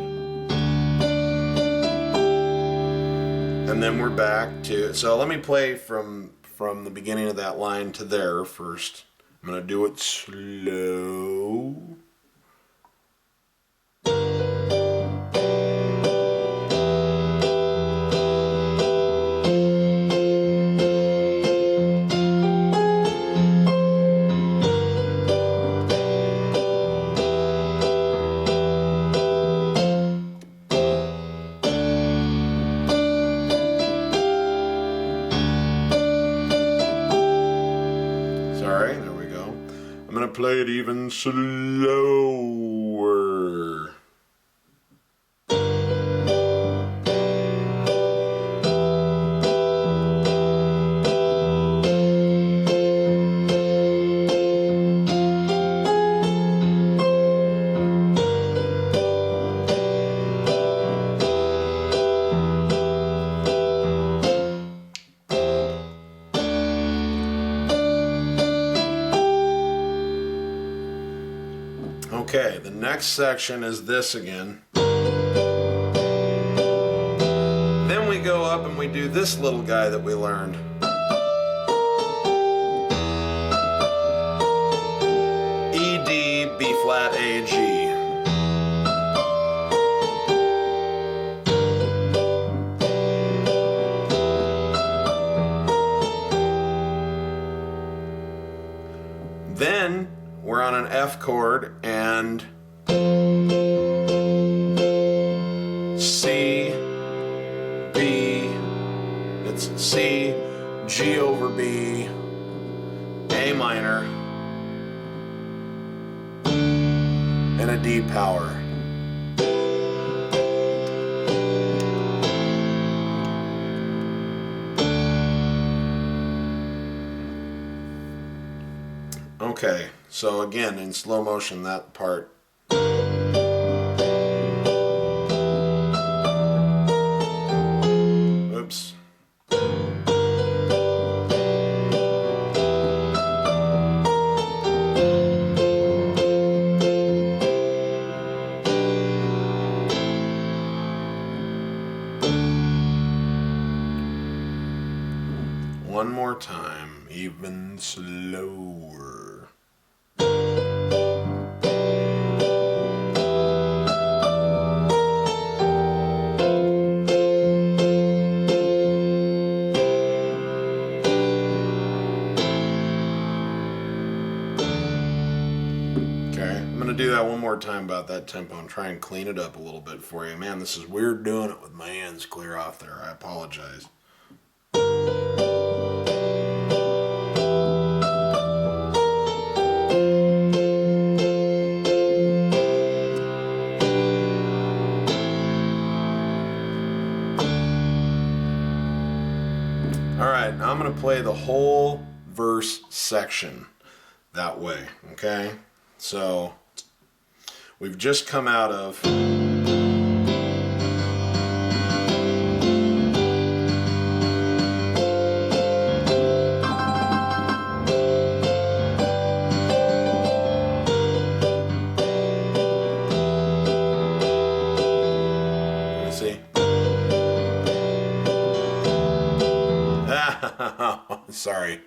And then we're back to, so let me play from the beginning of that line to there first. I'm going to do it slow. Play it even slower. Okay, the next section is this again. Then we go up and we do this little guy that we learned. E, D, B flat, A, G. Then we're on an F chord and C, B, it's C, G over B, A minor, and a D power. Okay, so again, in slow motion, that part. Oops. One more time, even slower. Do that one more time about that tempo and try and clean it up a little bit for you. Man, this is weird doing it with my hands clear off there. I apologize. Alright, now I'm going to play the whole verse section that way, okay? So we've just come out of let me see. Sorry.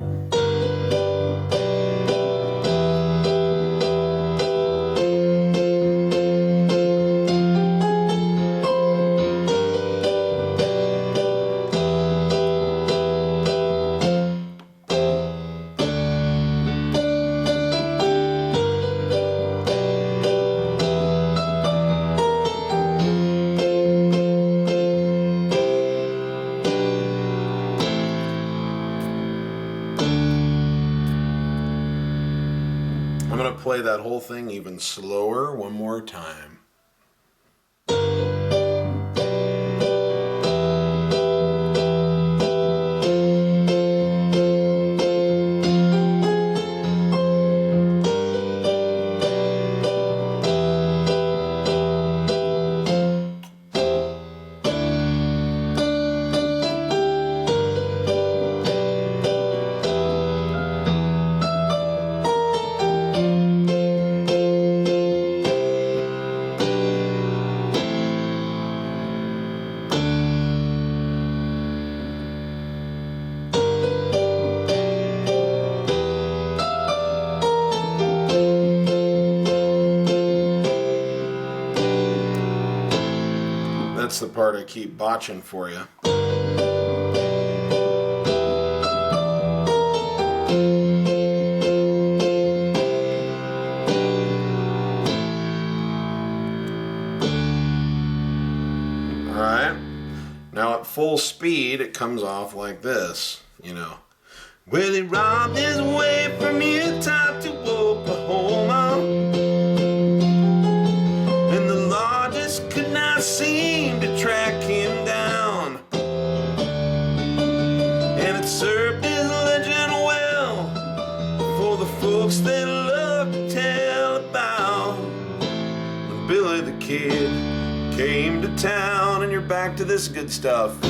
play that whole thing even slower one more time. That's the part I keep botching for you. Alright, now at full speed it comes off like this, you know. Well, he robbed his way from Utah to Oklahoma, and the largest could not seem to track him down, and it served his legend well for the folks that love to tell about when Billy the Kid came to town. And you're back to this good stuff.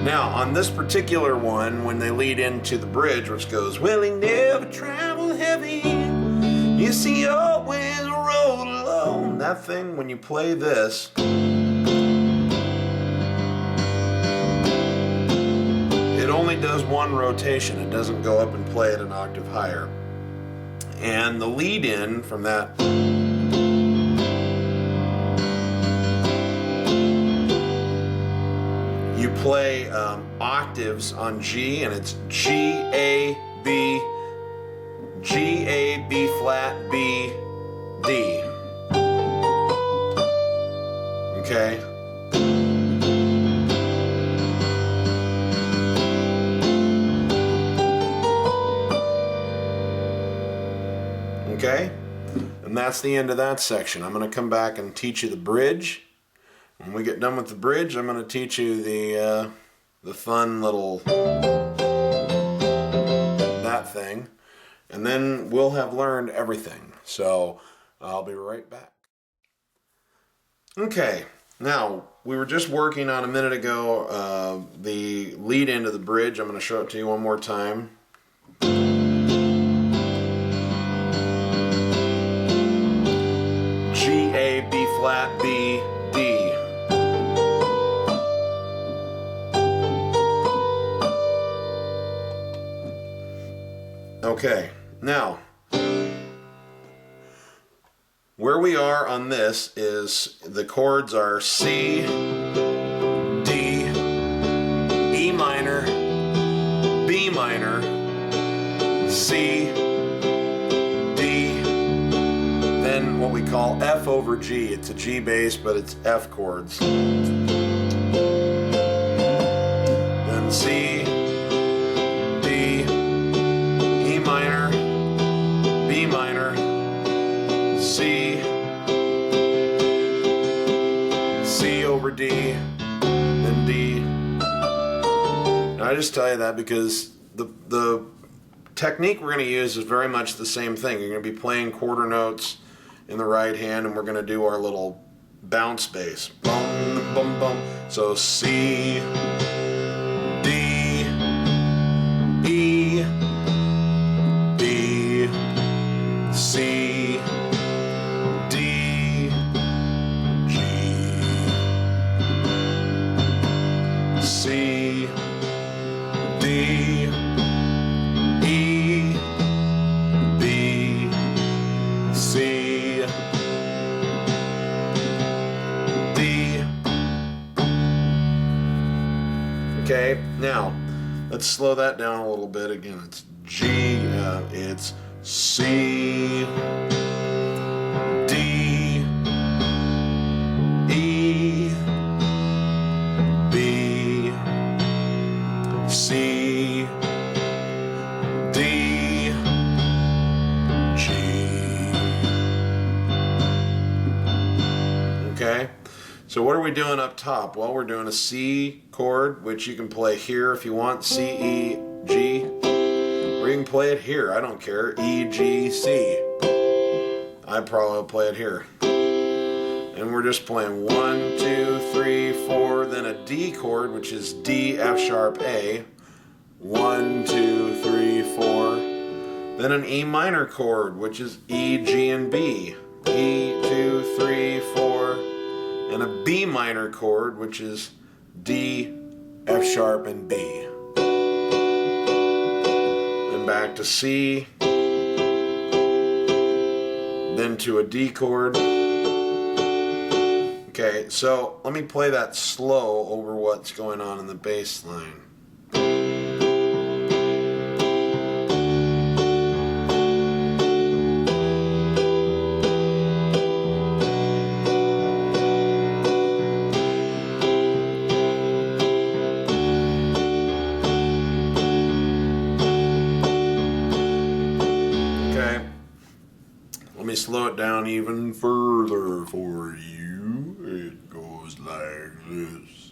Now, on this particular one, when they lead into the bridge, which goes, well, he never traveled heavy, yes, he always rode alone. That thing, when you play this, it only does one rotation. It doesn't go up and play it an octave higher. And the lead-in from that you play octaves on G, and it's G, A, B, B flat, B, D. Okay? Okay? And that's the end of that section. I'm going to come back and teach you the bridge. When we get done with the bridge, I'm going to teach you the fun little that thing, and then we'll have learned everything. So I'll be right back. Okay, now we were just working on a minute ago the lead into the bridge. I'm going to show it to you one more time. G, A, B flat, B, D. Okay, now, where we are on this is the chords are C, D, E minor, B minor, C, D, then what we call F over G. It's a G bass, but it's F chords. Then C, minor, B minor, C, C over D, then D. Now I just tell you that because the technique we're going to use is very much the same thing. You're going to be playing quarter notes in the right hand, and we're going to do our little bounce bass. Bum, bum, bum. So C, D, E, B, C, D, G, C, D, E, B, C, D. Okay, now let's slow that down a little bit. Again, it's G, it's C, D, E, B, C, we doing up top? Well, we're doing a C chord, which you can play here if you want, C, E, G, or you can play it here, I don't care, E, G, C. I'd probably play it here. And we're just playing 1, 2, 3, 4, then a D chord, which is D, F sharp, A. 1, 2, 3, 4. Then an E minor chord, which is E, G, and B. E, 2, 3, 4. And a B minor chord, which is D, F sharp, and B. Then back to C. Then to a D chord. Okay, so let me play that slow over what's going on in the bass line. Slow it down even further for you. It goes like this.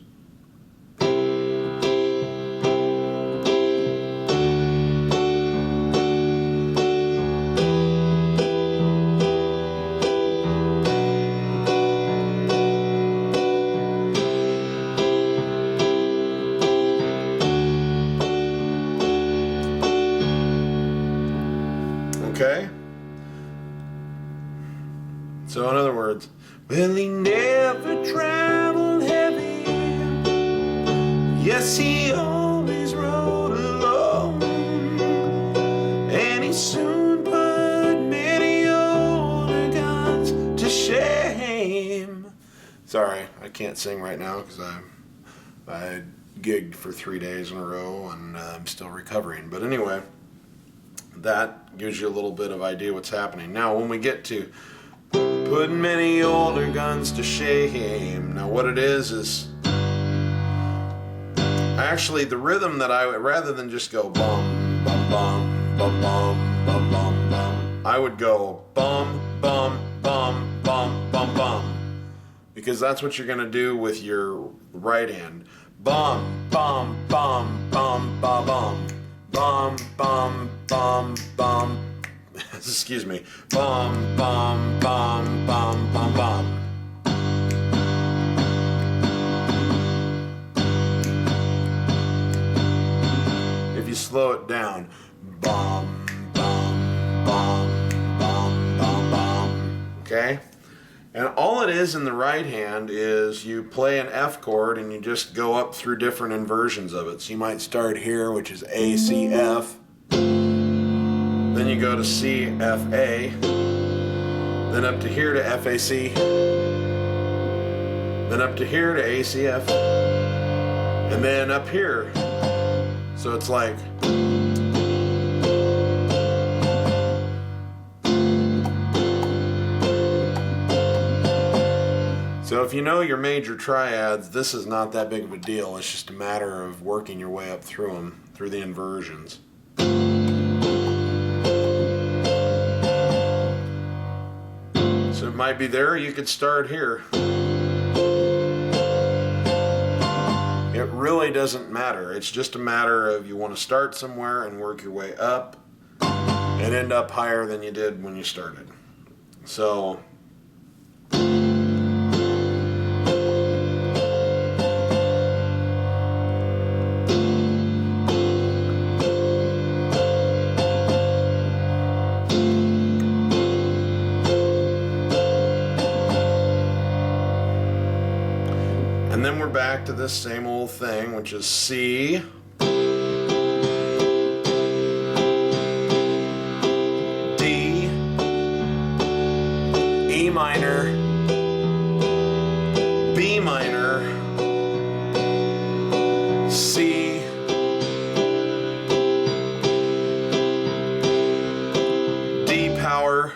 Okay? So in other words, well, he never traveled heavy. Yes, he always rode alone. And he soon put many older guns to shame. Sorry, I can't sing right now because I gigged for 3 days in a row and I'm still recovering. But anyway, that gives you a little bit of idea what's happening. Now, when we get to putting many older guns to shame. Now what it is actually the rhythm that rather than just go bum, bum, bum, bum, bum, bum, bum, bum, I would go bum, bum, bum, bum, bum, bum. Because that's what you're going to do with your right hand. Bum, bum, bum, bum, bum, bum, bum, bum, bum, bum. Excuse me. Bum, bum, bum, bum, bum, bum. If you slow it down, bum, bum, bum, bum, bum, bum. Okay? And all it is in the right hand is you play an F chord and you just go up through different inversions of it. So you might start here, which is A, C, F. Then you go to C, F, A, then up to here to F, A, C, then up to here to A, C, F, and then up here. So it's like, so if you know your major triads, this is not that big of a deal. It's just a matter of working your way up through them, through the inversions. So it might be there, you could start here. It really doesn't matter. It's just a matter of you want to start somewhere and work your way up and end up higher than you did when you started. So and then we're back to this same old thing, which is C, D, E minor, B minor, C, D power,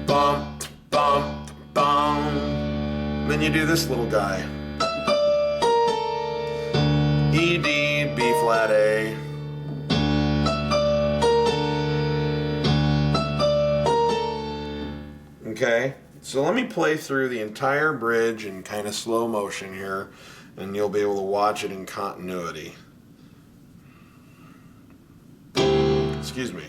bump, bump, bump. Then you do this little guy. E, D, B flat, A. Okay, So let me play through the entire bridge in kind of slow motion here, and you'll be able to watch it in continuity. Excuse me.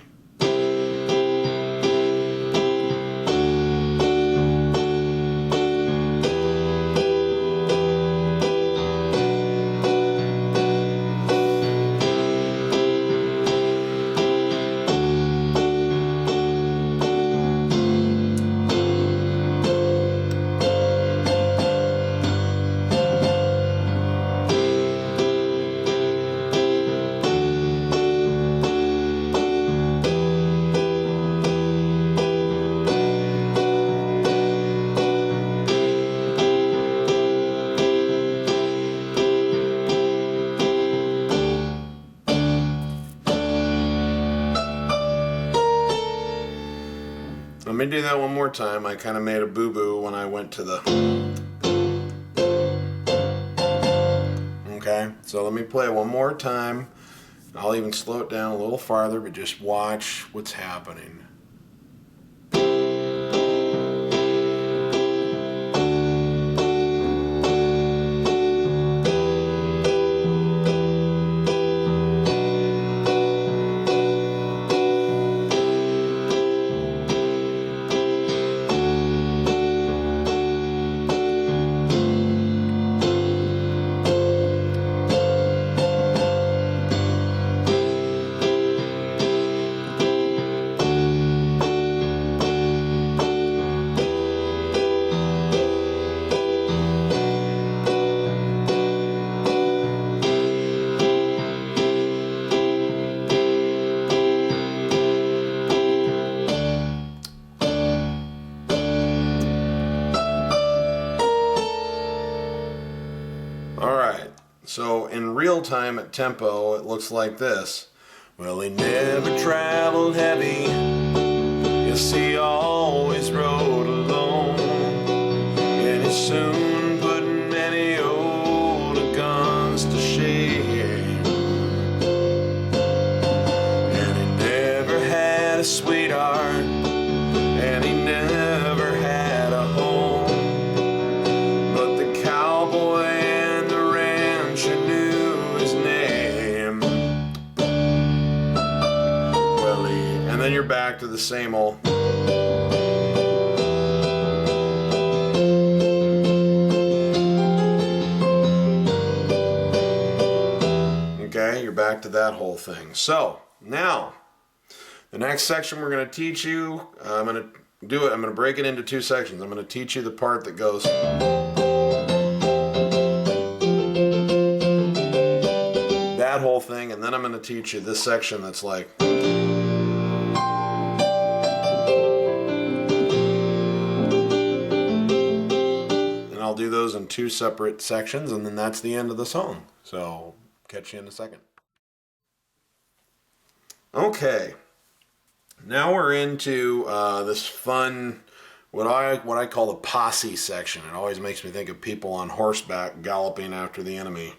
Let me do that one more time. I kind of made a boo-boo when I went to the... Okay, so let me play it one more time. I'll even slow it down a little farther, but just watch what's happening. Alright, so in real time at tempo, it looks like this. Well, he never traveled heavy, yes, he always rode alone, and he soon put many old guns to shame. And he never had a sweetheart, and he never had a home, but the cowboy and then you're back to the same old. Okay, you're back to that whole thing. So now, the next section we're going to teach you, I'm going to break it into two sections. I'm going to teach you the part that goes. That whole thing, and then I'm going to teach you this section that's like. I'll do those in two separate sections, and then that's the end of the song. So, catch you in a second. Okay, now we're into this fun, what I call the posse section. It always makes me think of people on horseback galloping after the enemy.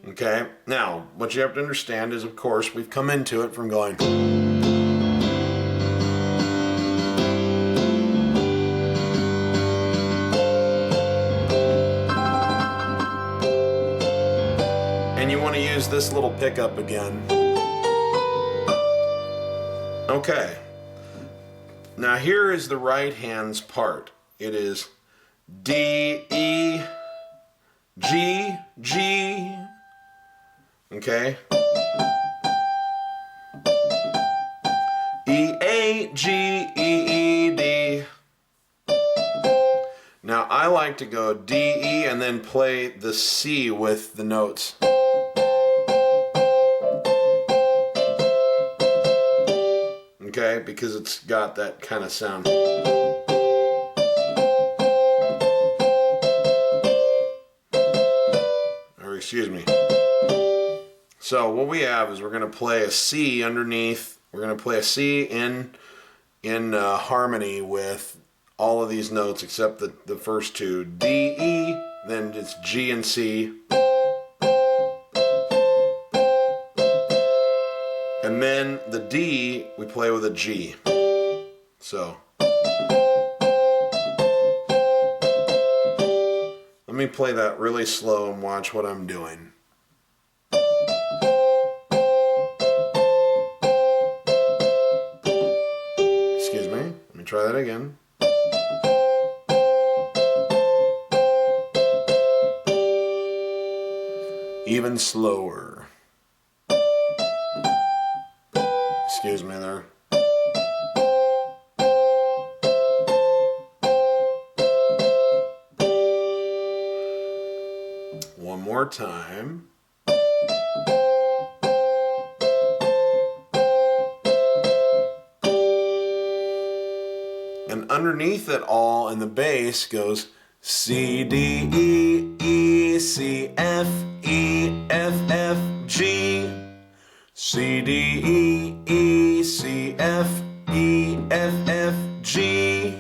Okay, now, what you have to understand is, of course, we've come into it from going. And you want to use this little pickup again. Okay. Now here is the right hand's part. It is D, E, G, G. Okay. E, A, G, E, E, D. Now I like to go D, E, and then play the C with the notes. Okay, because it's got that kind of sound. Or excuse me. So what we have is we're going to play a C underneath. We're going to play a C in harmony with all of these notes except the first two. D, E, then it's G and C. And then the D, we play with a G. So, let me play that really slow and watch what I'm doing. Excuse me, let me try that again. Even slower. Excuse me there. One more time. And underneath it all in the bass goes C, D, E, E, C, F, E, F, F, G. C, D, E, E, C, F, E, F, F, G.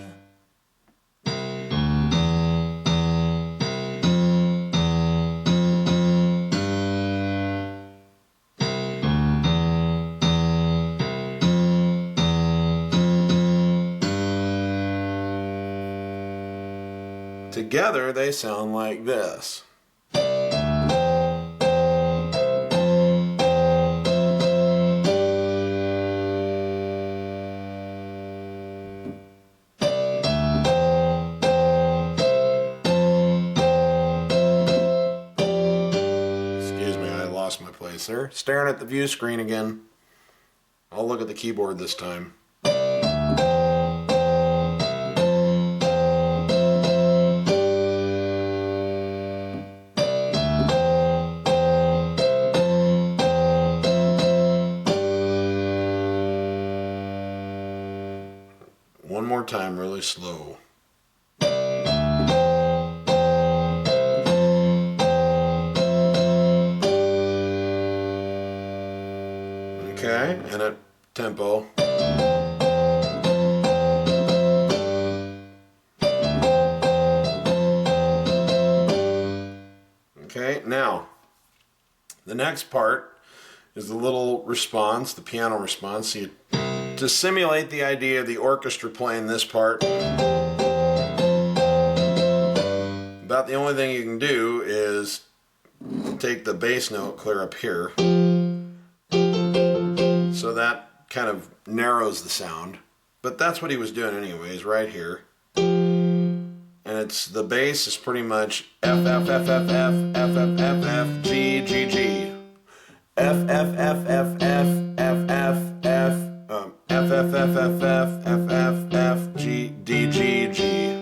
Together they sound like this. Excuse me, I lost my place there. Staring at the view screen again. I'll look at the keyboard this time. One more time, really slow. Okay, and at tempo. Okay, now, the next part is the little response, the piano response. So to simulate the idea of the orchestra playing this part, about the only thing you can do is take the bass note clear up here. So that kind of narrows the sound. But that's what he was doing anyways, right here. And it's the bass is pretty much F, F, F, F, F, F, F, F, F, G, G, G. F, F, F, F, F, F, F, F, F, F, F, F, F, F, F, F, G, D, G, G.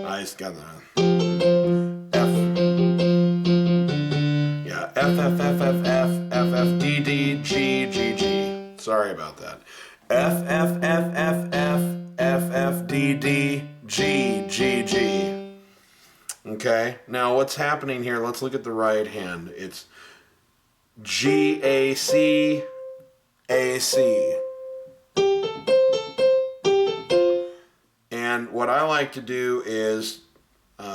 I just got that. F. Yeah, F, F, F, F, F, F, F, D, D, G, G, G. Sorry about that. F, F, F, F, F, F, F, D, D, G, G, G. Okay, now what's happening here? Let's look at the right hand. It's G, A, C, A, C. And what I like to do is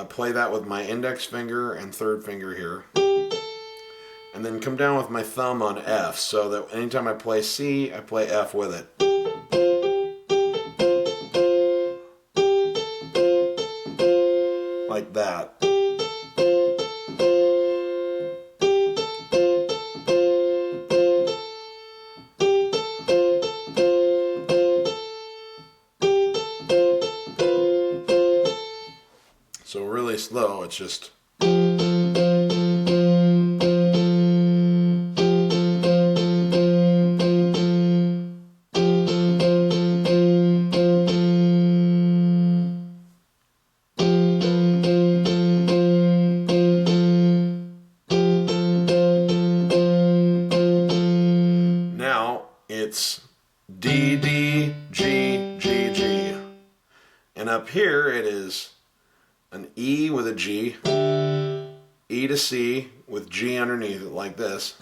play that with my index finger and third finger here. And then come down with my thumb on F, so that anytime I play C, I play F with it. Like that. So really slow, it's just... It's D, D, G, G, G. And up here it is an E with a G, E to C with G underneath it like this.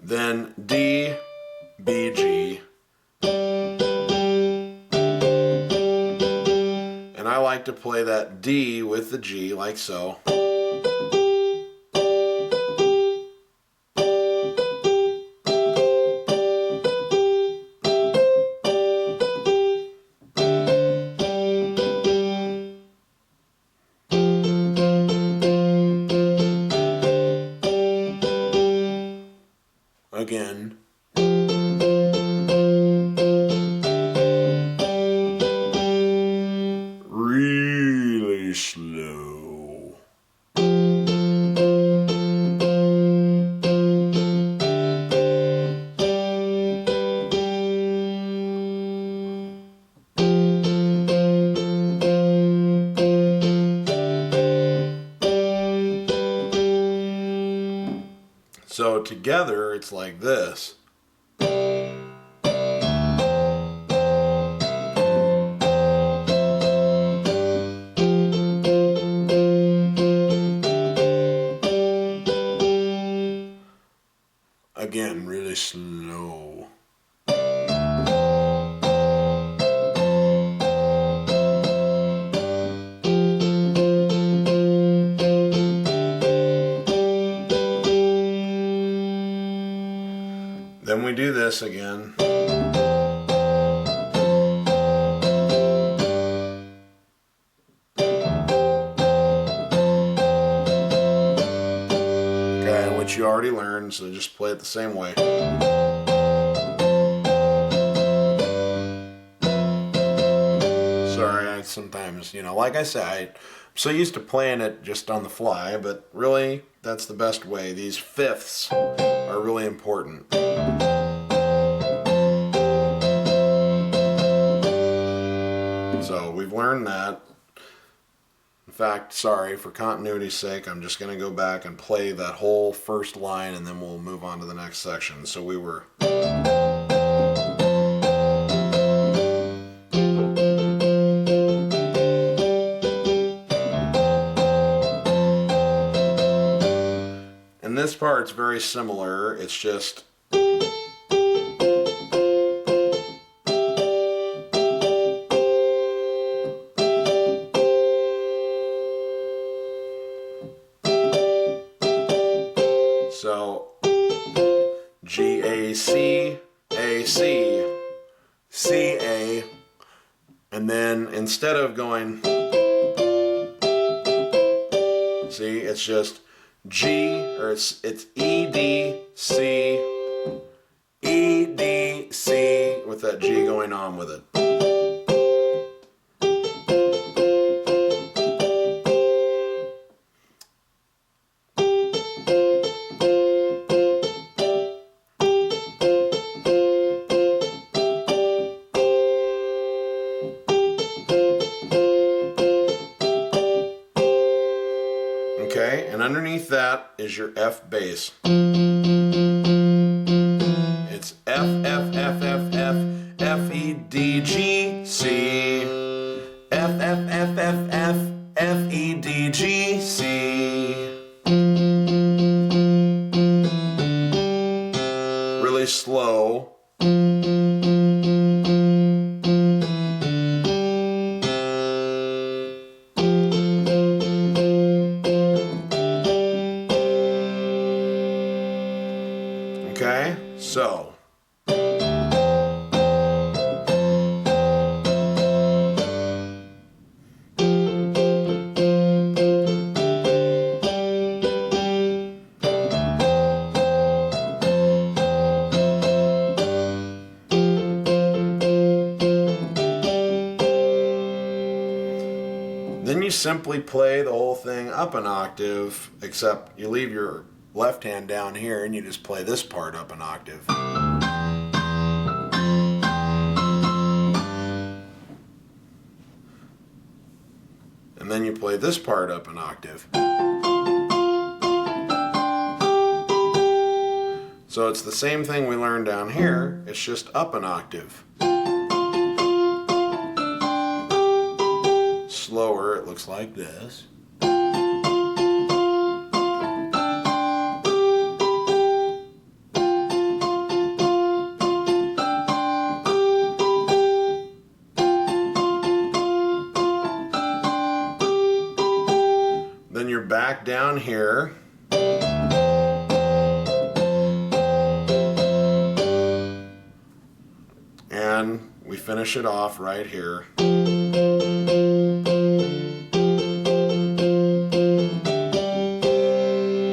Then D, B, G. like to play that D with the G like so. Again. Really slow. So together it's like this. Again, really slow. Then we do this again. Okay, which you already learned, so just play it the same way. Sorry, I sometimes, like I said, I'm so used to playing it just on the fly, but really, that's the best way. These fifths are really important. So we've learned that. In fact, sorry, for continuity's sake, I'm just going to go back and play that whole first line and then we'll move on to the next section. So we were... And this part's very similar, it's just... So, G, A, C, C, A, and then instead of going, see, it's just G, or it's E, D, C, E, D, C, with that G going on with it. Okay, and underneath that is your F bass. It's F, F, F, F, F, F, E, D, G, C. F, F, F, F, F, F, E, D, G, C. Really slow. Okay, so then you simply play the whole thing up an octave, except you leave your left hand down here and you just play this part up an octave. And then you play this part up an octave. So it's the same thing we learned down here, it's just up an octave. Slower, it looks like this. back down here. And we finish it off right here.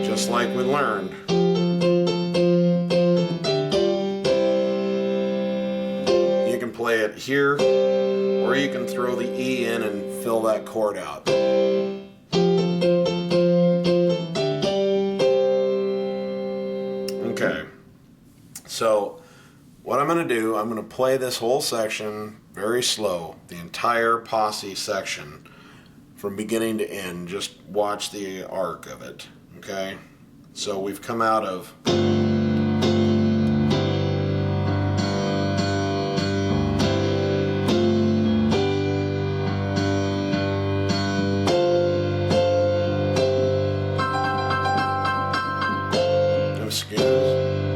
Just like we learned. You can play it here, or you can throw the E in and fill that chord out. Okay, so what I'm going to do, I'm going to play this whole section very slow, the entire posse section from beginning to end. Just watch the arc of it, okay? So we've come out of...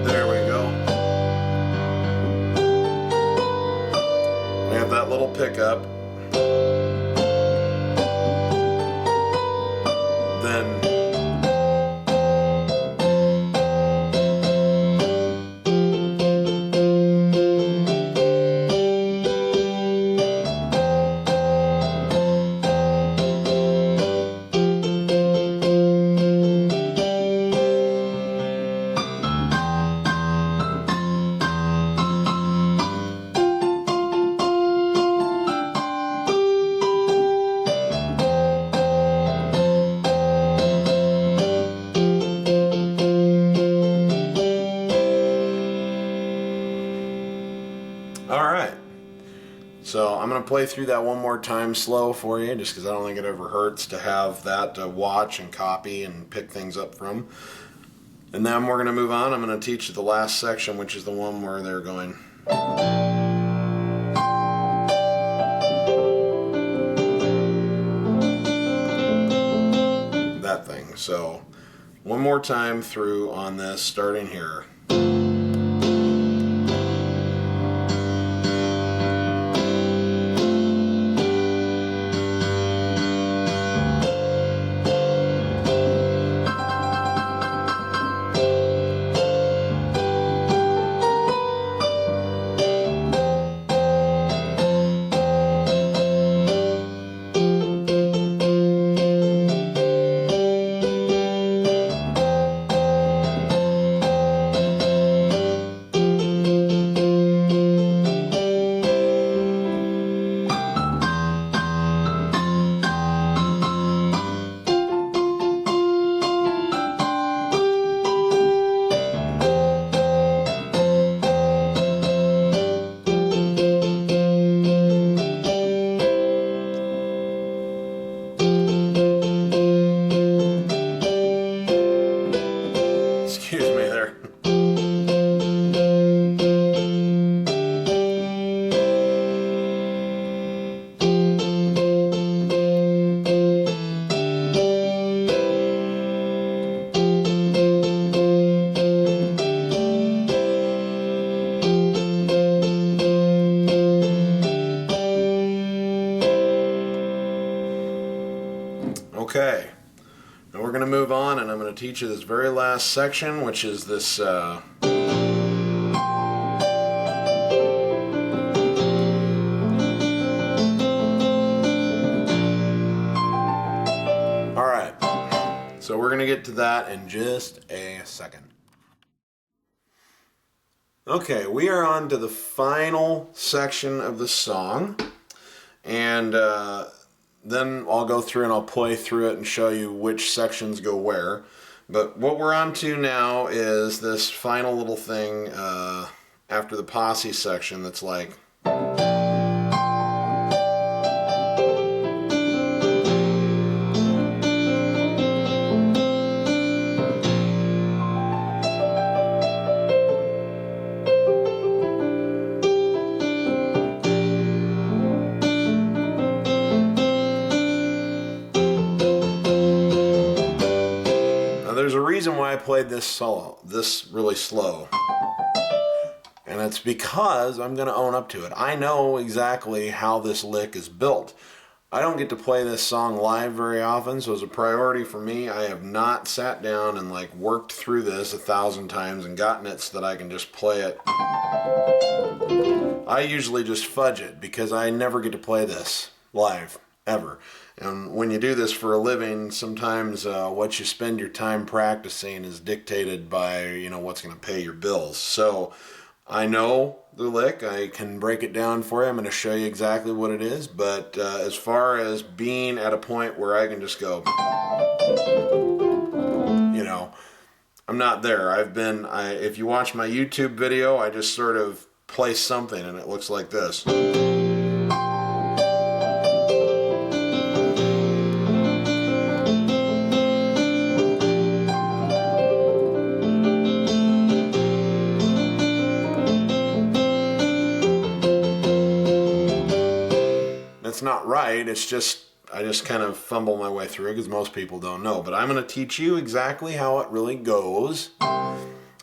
There we go. We have that little pickup. Then so I'm going to play through that one more time slow for you, just because I don't think it ever hurts to have that to watch and copy and pick things up from. And then we're going to move on. I'm going to teach you the last section, which is the one where they're going. That thing. So one more time through on this, starting here. Okay, now we're going to move on, and I'm going to teach you this very last section, which is this Alright, so we're going to get to that in just a second. Okay, we are on to the final section of the song, and then I'll go through and I'll play through it and show you which sections go where. But what we're on to now is this final little thing after the posse section that's like... There's a reason why I played this really slow, and it's because I'm going to own up to it. I know exactly how this lick is built. I don't get to play this song live very often, so as a priority for me, I have not sat down and like worked through this 1,000 times and gotten it so that I can just play it. I usually just fudge it because I never get to play this live, ever. And when you do this for a living, sometimes what you spend your time practicing is dictated by, what's going to pay your bills. So I know the lick. I can break it down for you. I'm going to show you exactly what it is. But as far as being at a point where I can just go, I'm not there. If you watch my YouTube video, I just sort of play something and it looks like this. It's not right. It's just, I just kind of fumble my way through because most people don't know. But I'm going to teach you exactly how it really goes.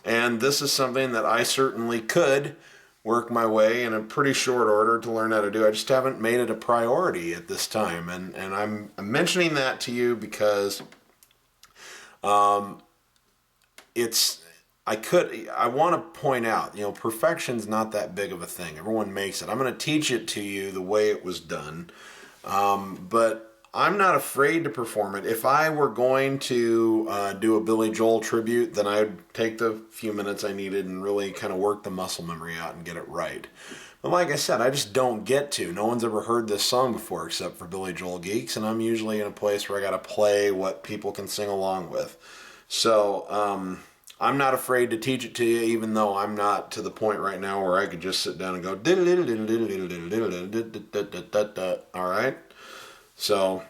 And this is something that I certainly could work my way in a pretty short order to learn how to do. I just haven't made it a priority at this time. And I'm mentioning that to you because I want to point out, perfection's not that big of a thing. Everyone makes it. I'm going to teach it to you the way it was done. But I'm not afraid to perform it. If I were going to do a Billy Joel tribute, then I'd take the few minutes I needed and really kind of work the muscle memory out and get it right. But like I said, I just don't get to. No one's ever heard this song before except for Billy Joel geeks, and I'm usually in a place where I got to play what people can sing along with. So, I'm not afraid to teach it to you, even though I'm not to the point right now where I could just sit down and go, all right? So,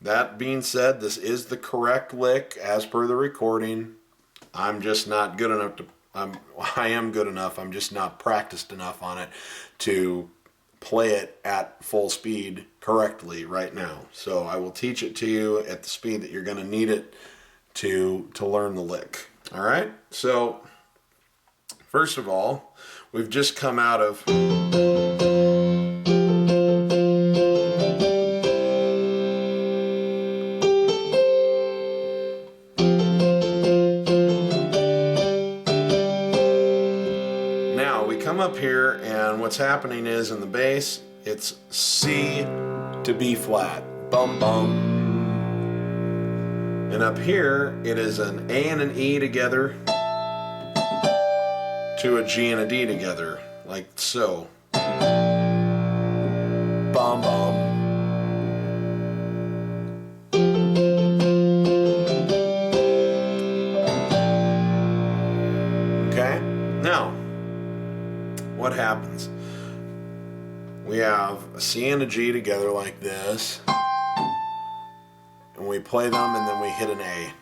that being said, this is the correct lick as per the recording. I'm just not good enough I am good enough, I'm just not practiced enough on it to play it at full speed correctly right now. So, I will teach it to you at the speed that you're going to need it to learn the lick. All right, so first of all, we've just come out of now we come up here and what's happening is in the bass, it's C to B flat, bum bum. And up here, it is an A and an E together to a G and a D together, like so. Bum bum. Okay? Now, what happens? We have a C and a G together like this. And we play them and then we hit an A.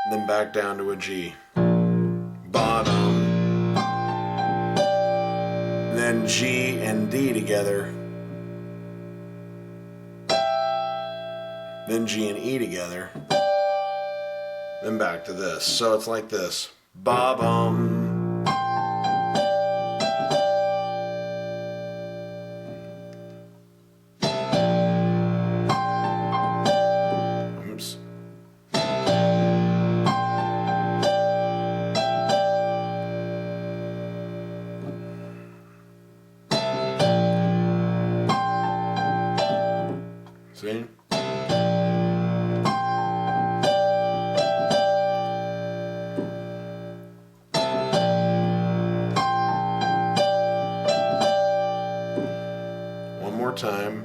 Then back down to a G. Bottom. Then G and D together. Then G and E together. Then back to this. So it's like this. Ba-bum. See? One more time.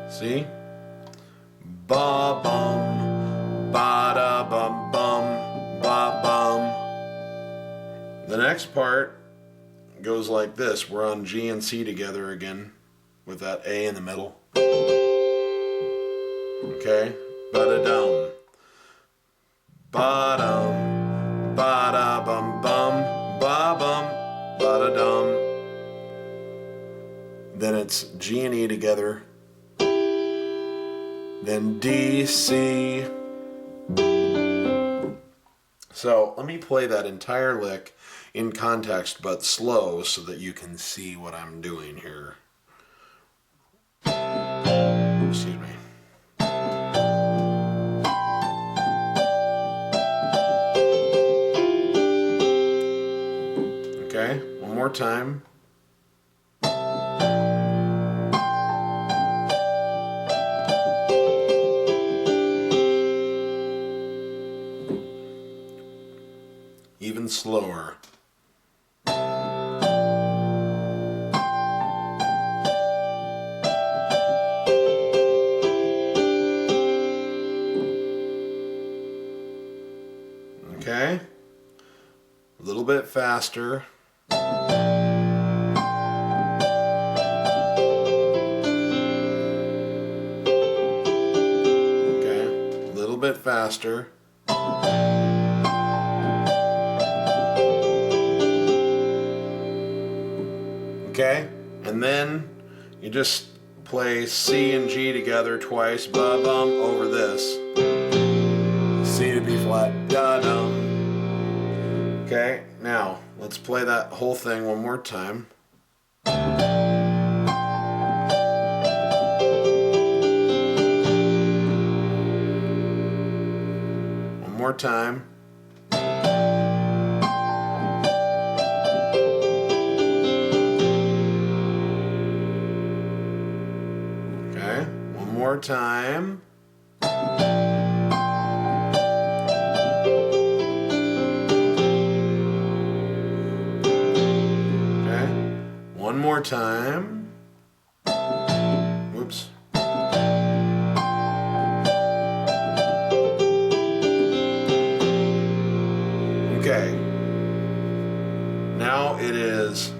See? Ba-bum, ba-da-bum-bum, ba-bum. The next part goes like this. We're on G and C together again with that A in the middle. Okay? Ba-da-dum. Ba-dum. Ba-da-bum-bum. Ba-bum. Ba-da-dum. Then it's G and E together. Then D, C, So let me play that entire lick in context, but slow, so that you can see what I'm doing here. Excuse me. Okay, one more time. Even slower. Okay, a little bit faster. Okay, a little bit faster. Okay, and then you just play C and G together twice, ba-bum, over this. C to B flat, da-dum. Okay, now let's play that whole thing one more time. One more time. Okay, one more time. Okay, one more time. Oops. Okay, now it is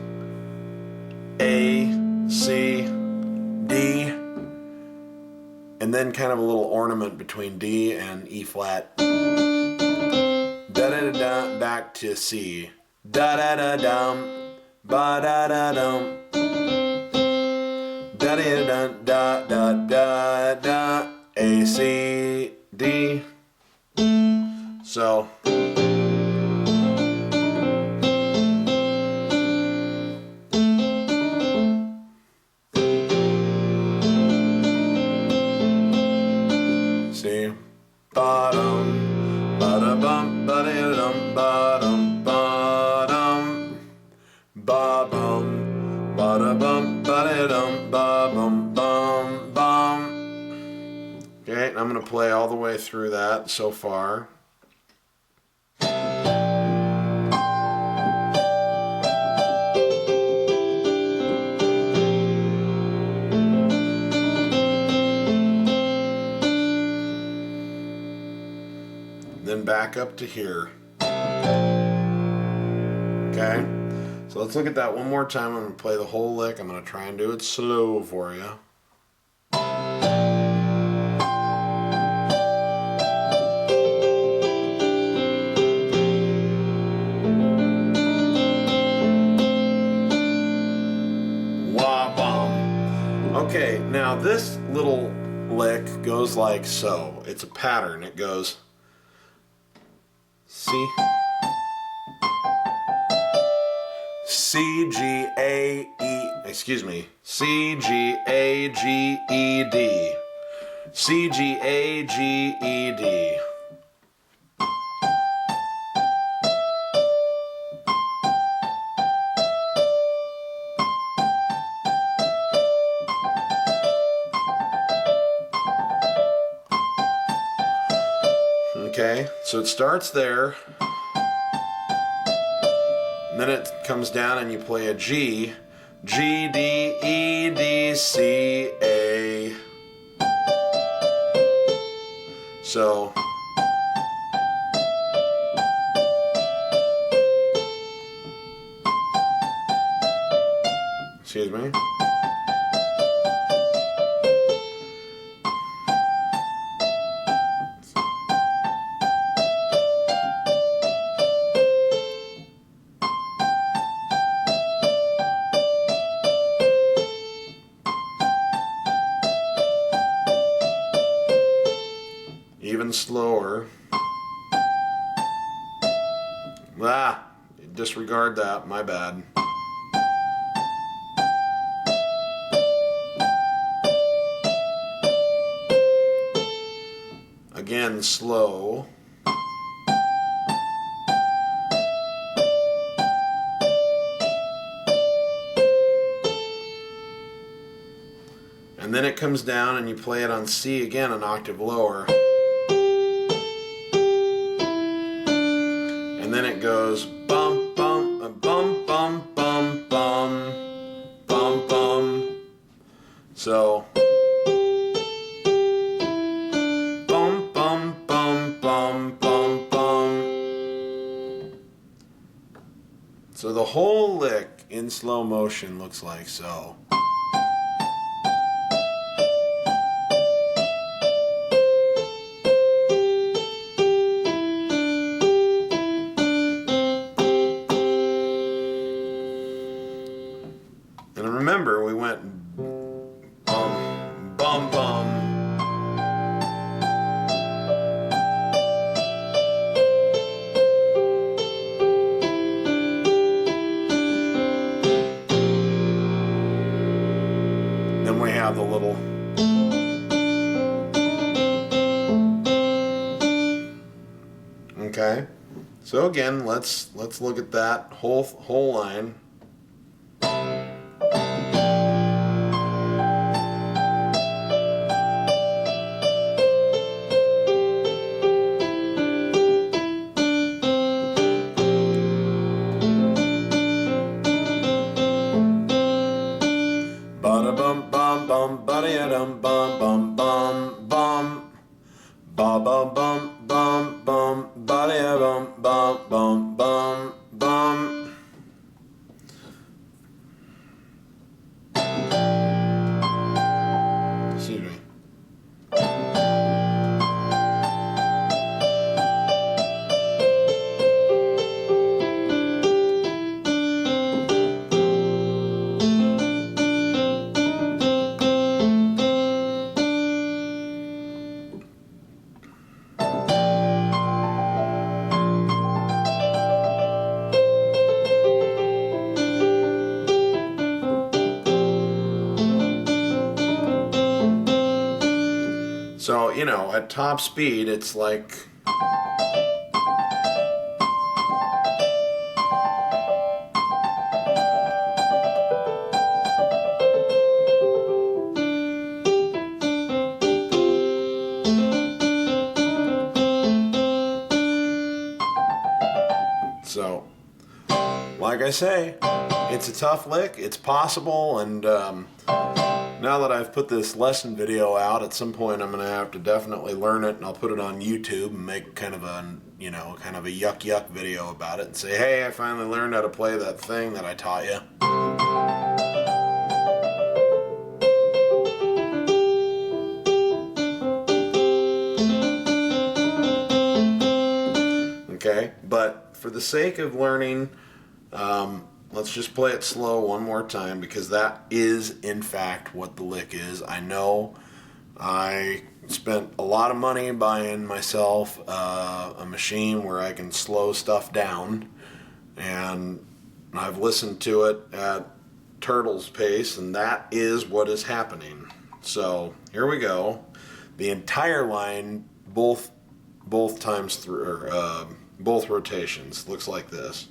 A, C, D, and then kind of a little ornament between D and E flat. Da da da da, back to C. Da da da dum, ba da da dum. Da da da da da da da. A C D. So. See, bottom, bada bum, bada dum, bottom, bottom, ba bum, bada bum, bada dum, ba bum, bum, bum. Okay, and I'm gonna play all the way through that so far. Then back up to here. Okay, so let's look at that one more time. I'm going to play the whole lick. I'm going to try and do it slow for you. Wah-bum. Okay, now this little lick goes like so. It's a pattern. It goes C, C, G, A, E, excuse me, C, G, A, G, E, D, C, G, A, G, E, D. Okay, so it starts there, and then it comes down and you play a G, G, D, E, D, C, A. So, excuse me. Even slower. Disregard that, my bad. Again, slow. And then it comes down and you play it on C again, an octave lower. And then it goes bum bum bum bum bum bum bum bum. So bum bum bum bum bum bum. So the whole lick in slow motion looks like so. And remember, we went bum, bum, bum. Then we have the little. Okay. So again, let's look at that whole line. Ba-da-bum bum bum ba-da-dum bum bum bum bum ba-bum bum bum bum ba-da-bum bum bum bum bum. Excuse me. So, you know, at top speed, it's like... So, like I say, it's a tough lick, it's possible, and now that I've put this lesson video out, at some point I'm going to have to definitely learn it, and I'll put it on YouTube and make kind of a, you know, kind of a yuck video about it and say, hey, I finally learned how to play that thing that I taught you. Okay, but for the sake of learning, let's just play it slow one more time, because that is, in fact, what the lick is. I know I spent a lot of money buying myself a machine where I can slow stuff down, and I've listened to it at Turtle's pace, and that is what is happening. So here we go. The entire line, both times through, or both rotations, looks like this.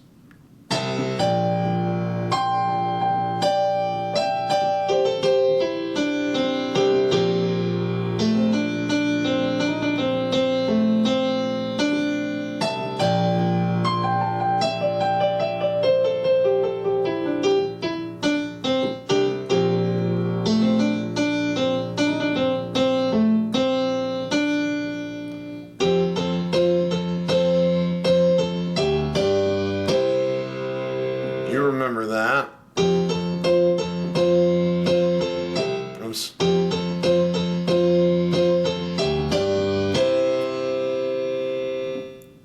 You remember that.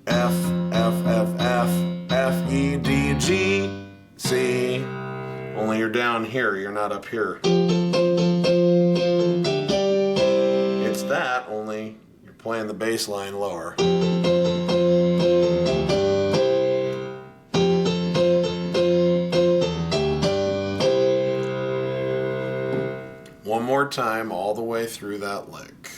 F, F, F, F, F, E, D, G, C. Only you're down here, you're not up here. It's that, only you're playing the bass line lower. more time all the way through that lick.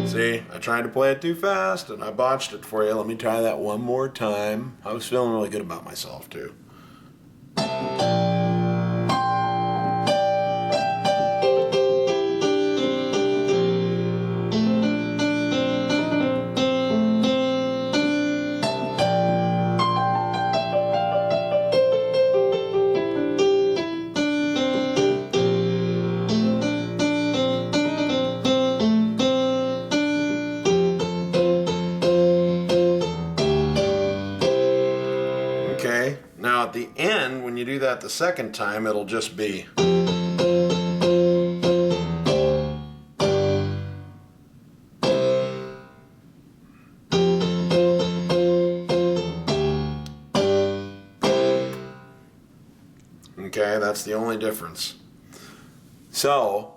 See, I tried to play it too fast and I botched it for you. Let me try that one more time. I was feeling really good about myself too. Okay, now at the end, when you do that the second time, it'll just be. Okay, that's the only difference. So,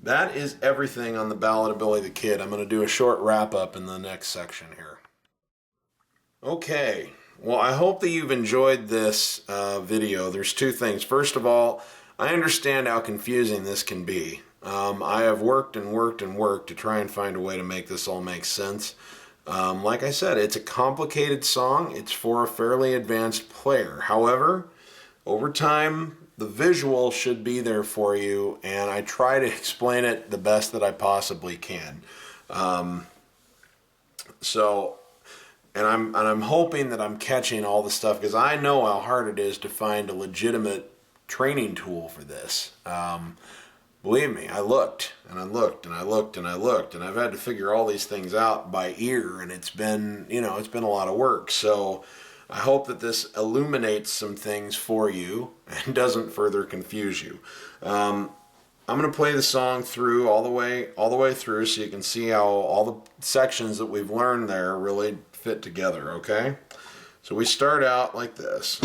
that is everything on the Ballad of Billy the Kid. I'm going to do a short wrap up in the next section here. Okay. Well, I hope that you've enjoyed this video. There's two things. First of all, I understand how confusing this can be. I have worked and worked and worked to try and find a way to make this all make sense. Like I said, it's a complicated song. It's for a fairly advanced player. However, over time, the visual should be there for you, and I try to explain it the best that I possibly can. And I'm hoping that I'm catching all the stuff, because I know how hard it is to find a legitimate training tool for this. Believe me, I looked and I looked and I looked and I looked, and I've had to figure all these things out by ear, and it's been a lot of work. So I hope that this illuminates some things for you and doesn't further confuse you. I'm going to play the song through all the way through, so you can see how all the sections that we've learned there really fit together, okay? So we start out like this.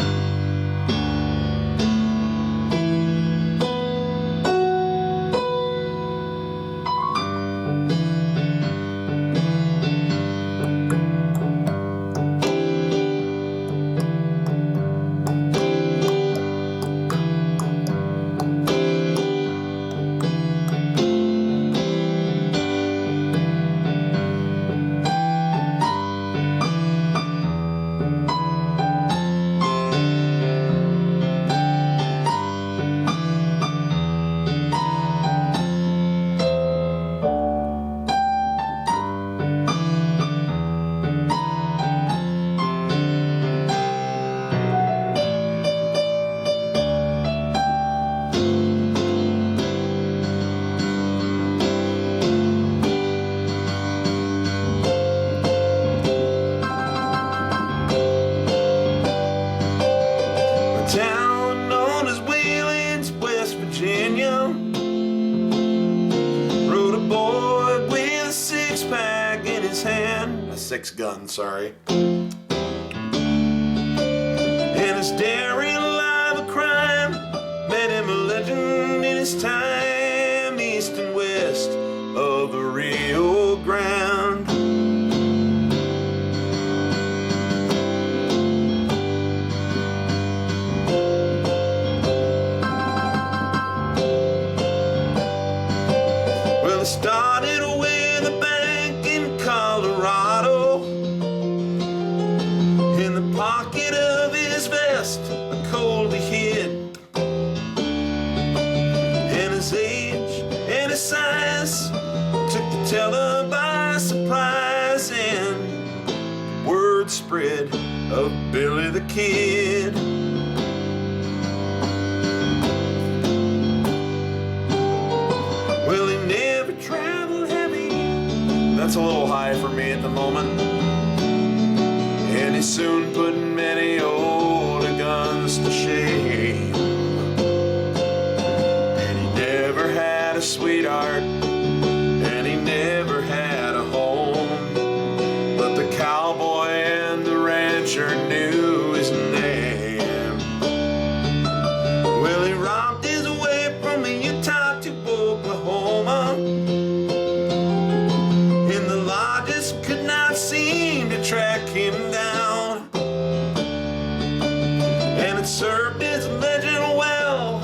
Six gun, sorry. And his daring life of crime made him a legend in his time, east and west of the Rio Grande. Well, it started with a bank in Colorado. In the pocket of his vest, a cold he hid. And his age and his size took the teller by surprise, and word spread of Billy the Kid. Well, he never traveled heavy. That's a little high for me at the moment. And he soon put many older guns to shame. And he never had a sweetheart, and he never had a home. But the cowboy and the rancher knew his name. Well, he robbed his way seemed to track him down, and it served as a legend well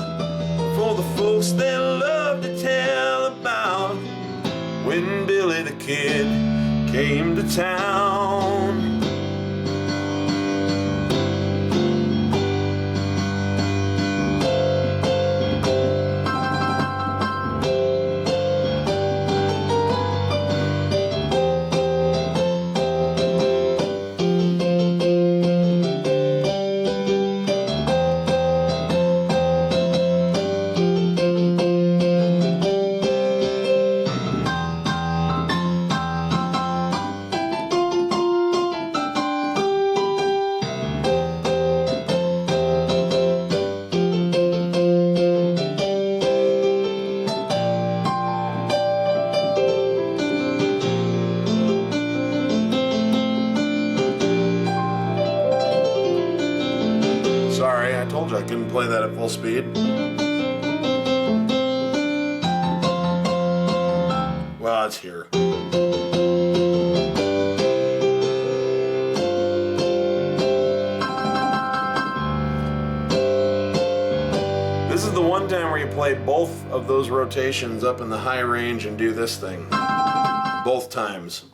for the folks that love to tell about when Billy the Kid came to town. Sorry, I told you I couldn't play that at full speed. Well, it's here. This is the one time where you play both of those rotations up in the high range and do this thing. Both times.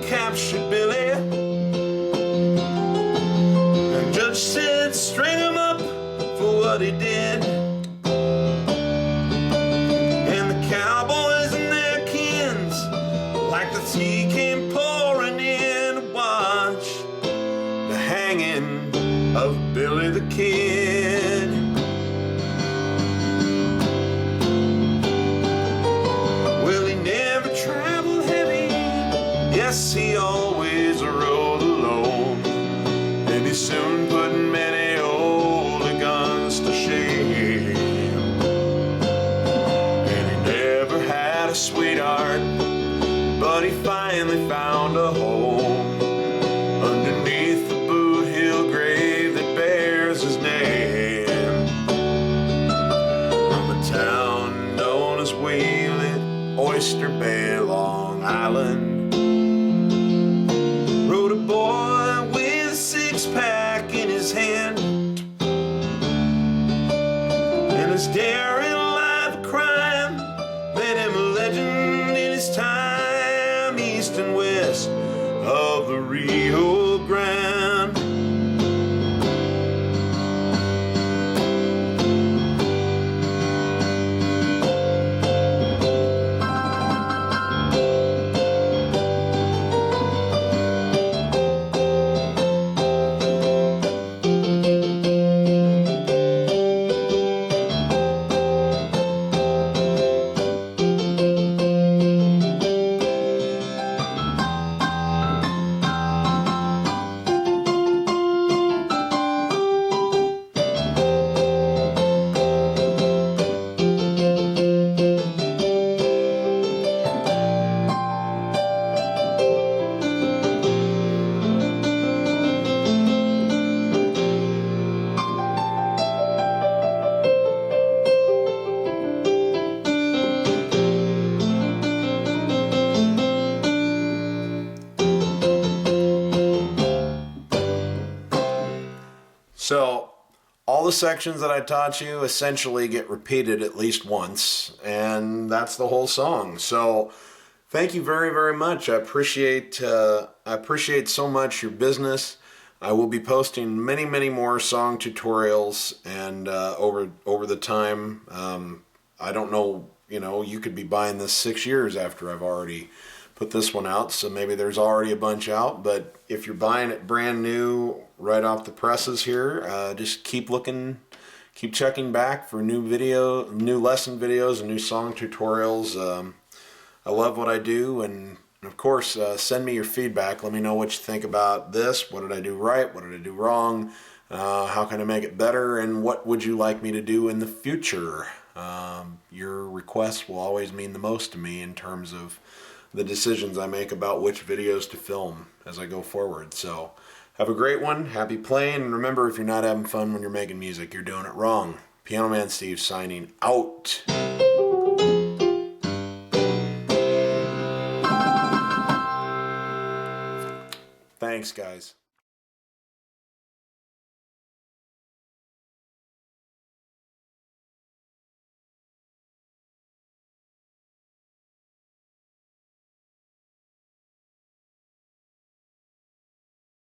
Captured Billy, and judge said string him up for what he did, and the cowboys and their kins like the tea came pouring in to watch the hanging of Billy the Kid. Well, he never traveled heavy, yes, he always rode alone, and he soon put many old guns to shame. And he never had a sweetheart, but he finally found a home underneath the Boot Hill grave that bears his name, from a town known as Wheeling, Oyster Bay, Long Island. Rode a boy with a six-pack in his hand, and his daring life of crime made him a legend in his time, east and west of the Rio Grande. So all the sections that I taught you essentially get repeated at least once, and that's the whole song. So thank you very, very much. I appreciate so much your business. I will be posting many, many more song tutorials, and over the time. I don't know, you could be buying this 6 years after I've already put this one out, so maybe there's already a bunch out. But if you're buying it brand new, right off the presses here, just keep looking, keep checking back for new lesson videos and new song tutorials. I love what I do, and of course, send me your feedback. Let me know what you think about this. What did I do right? What did I do wrong? How can I make it better? And what would you like me to do in the future? Your requests will always mean the most to me in terms of the decisions I make about which videos to film as I go forward. So have a great one. Happy playing. And remember, if you're not having fun when you're making music, you're doing it wrong. Piano Man Steve signing out. Thanks, guys.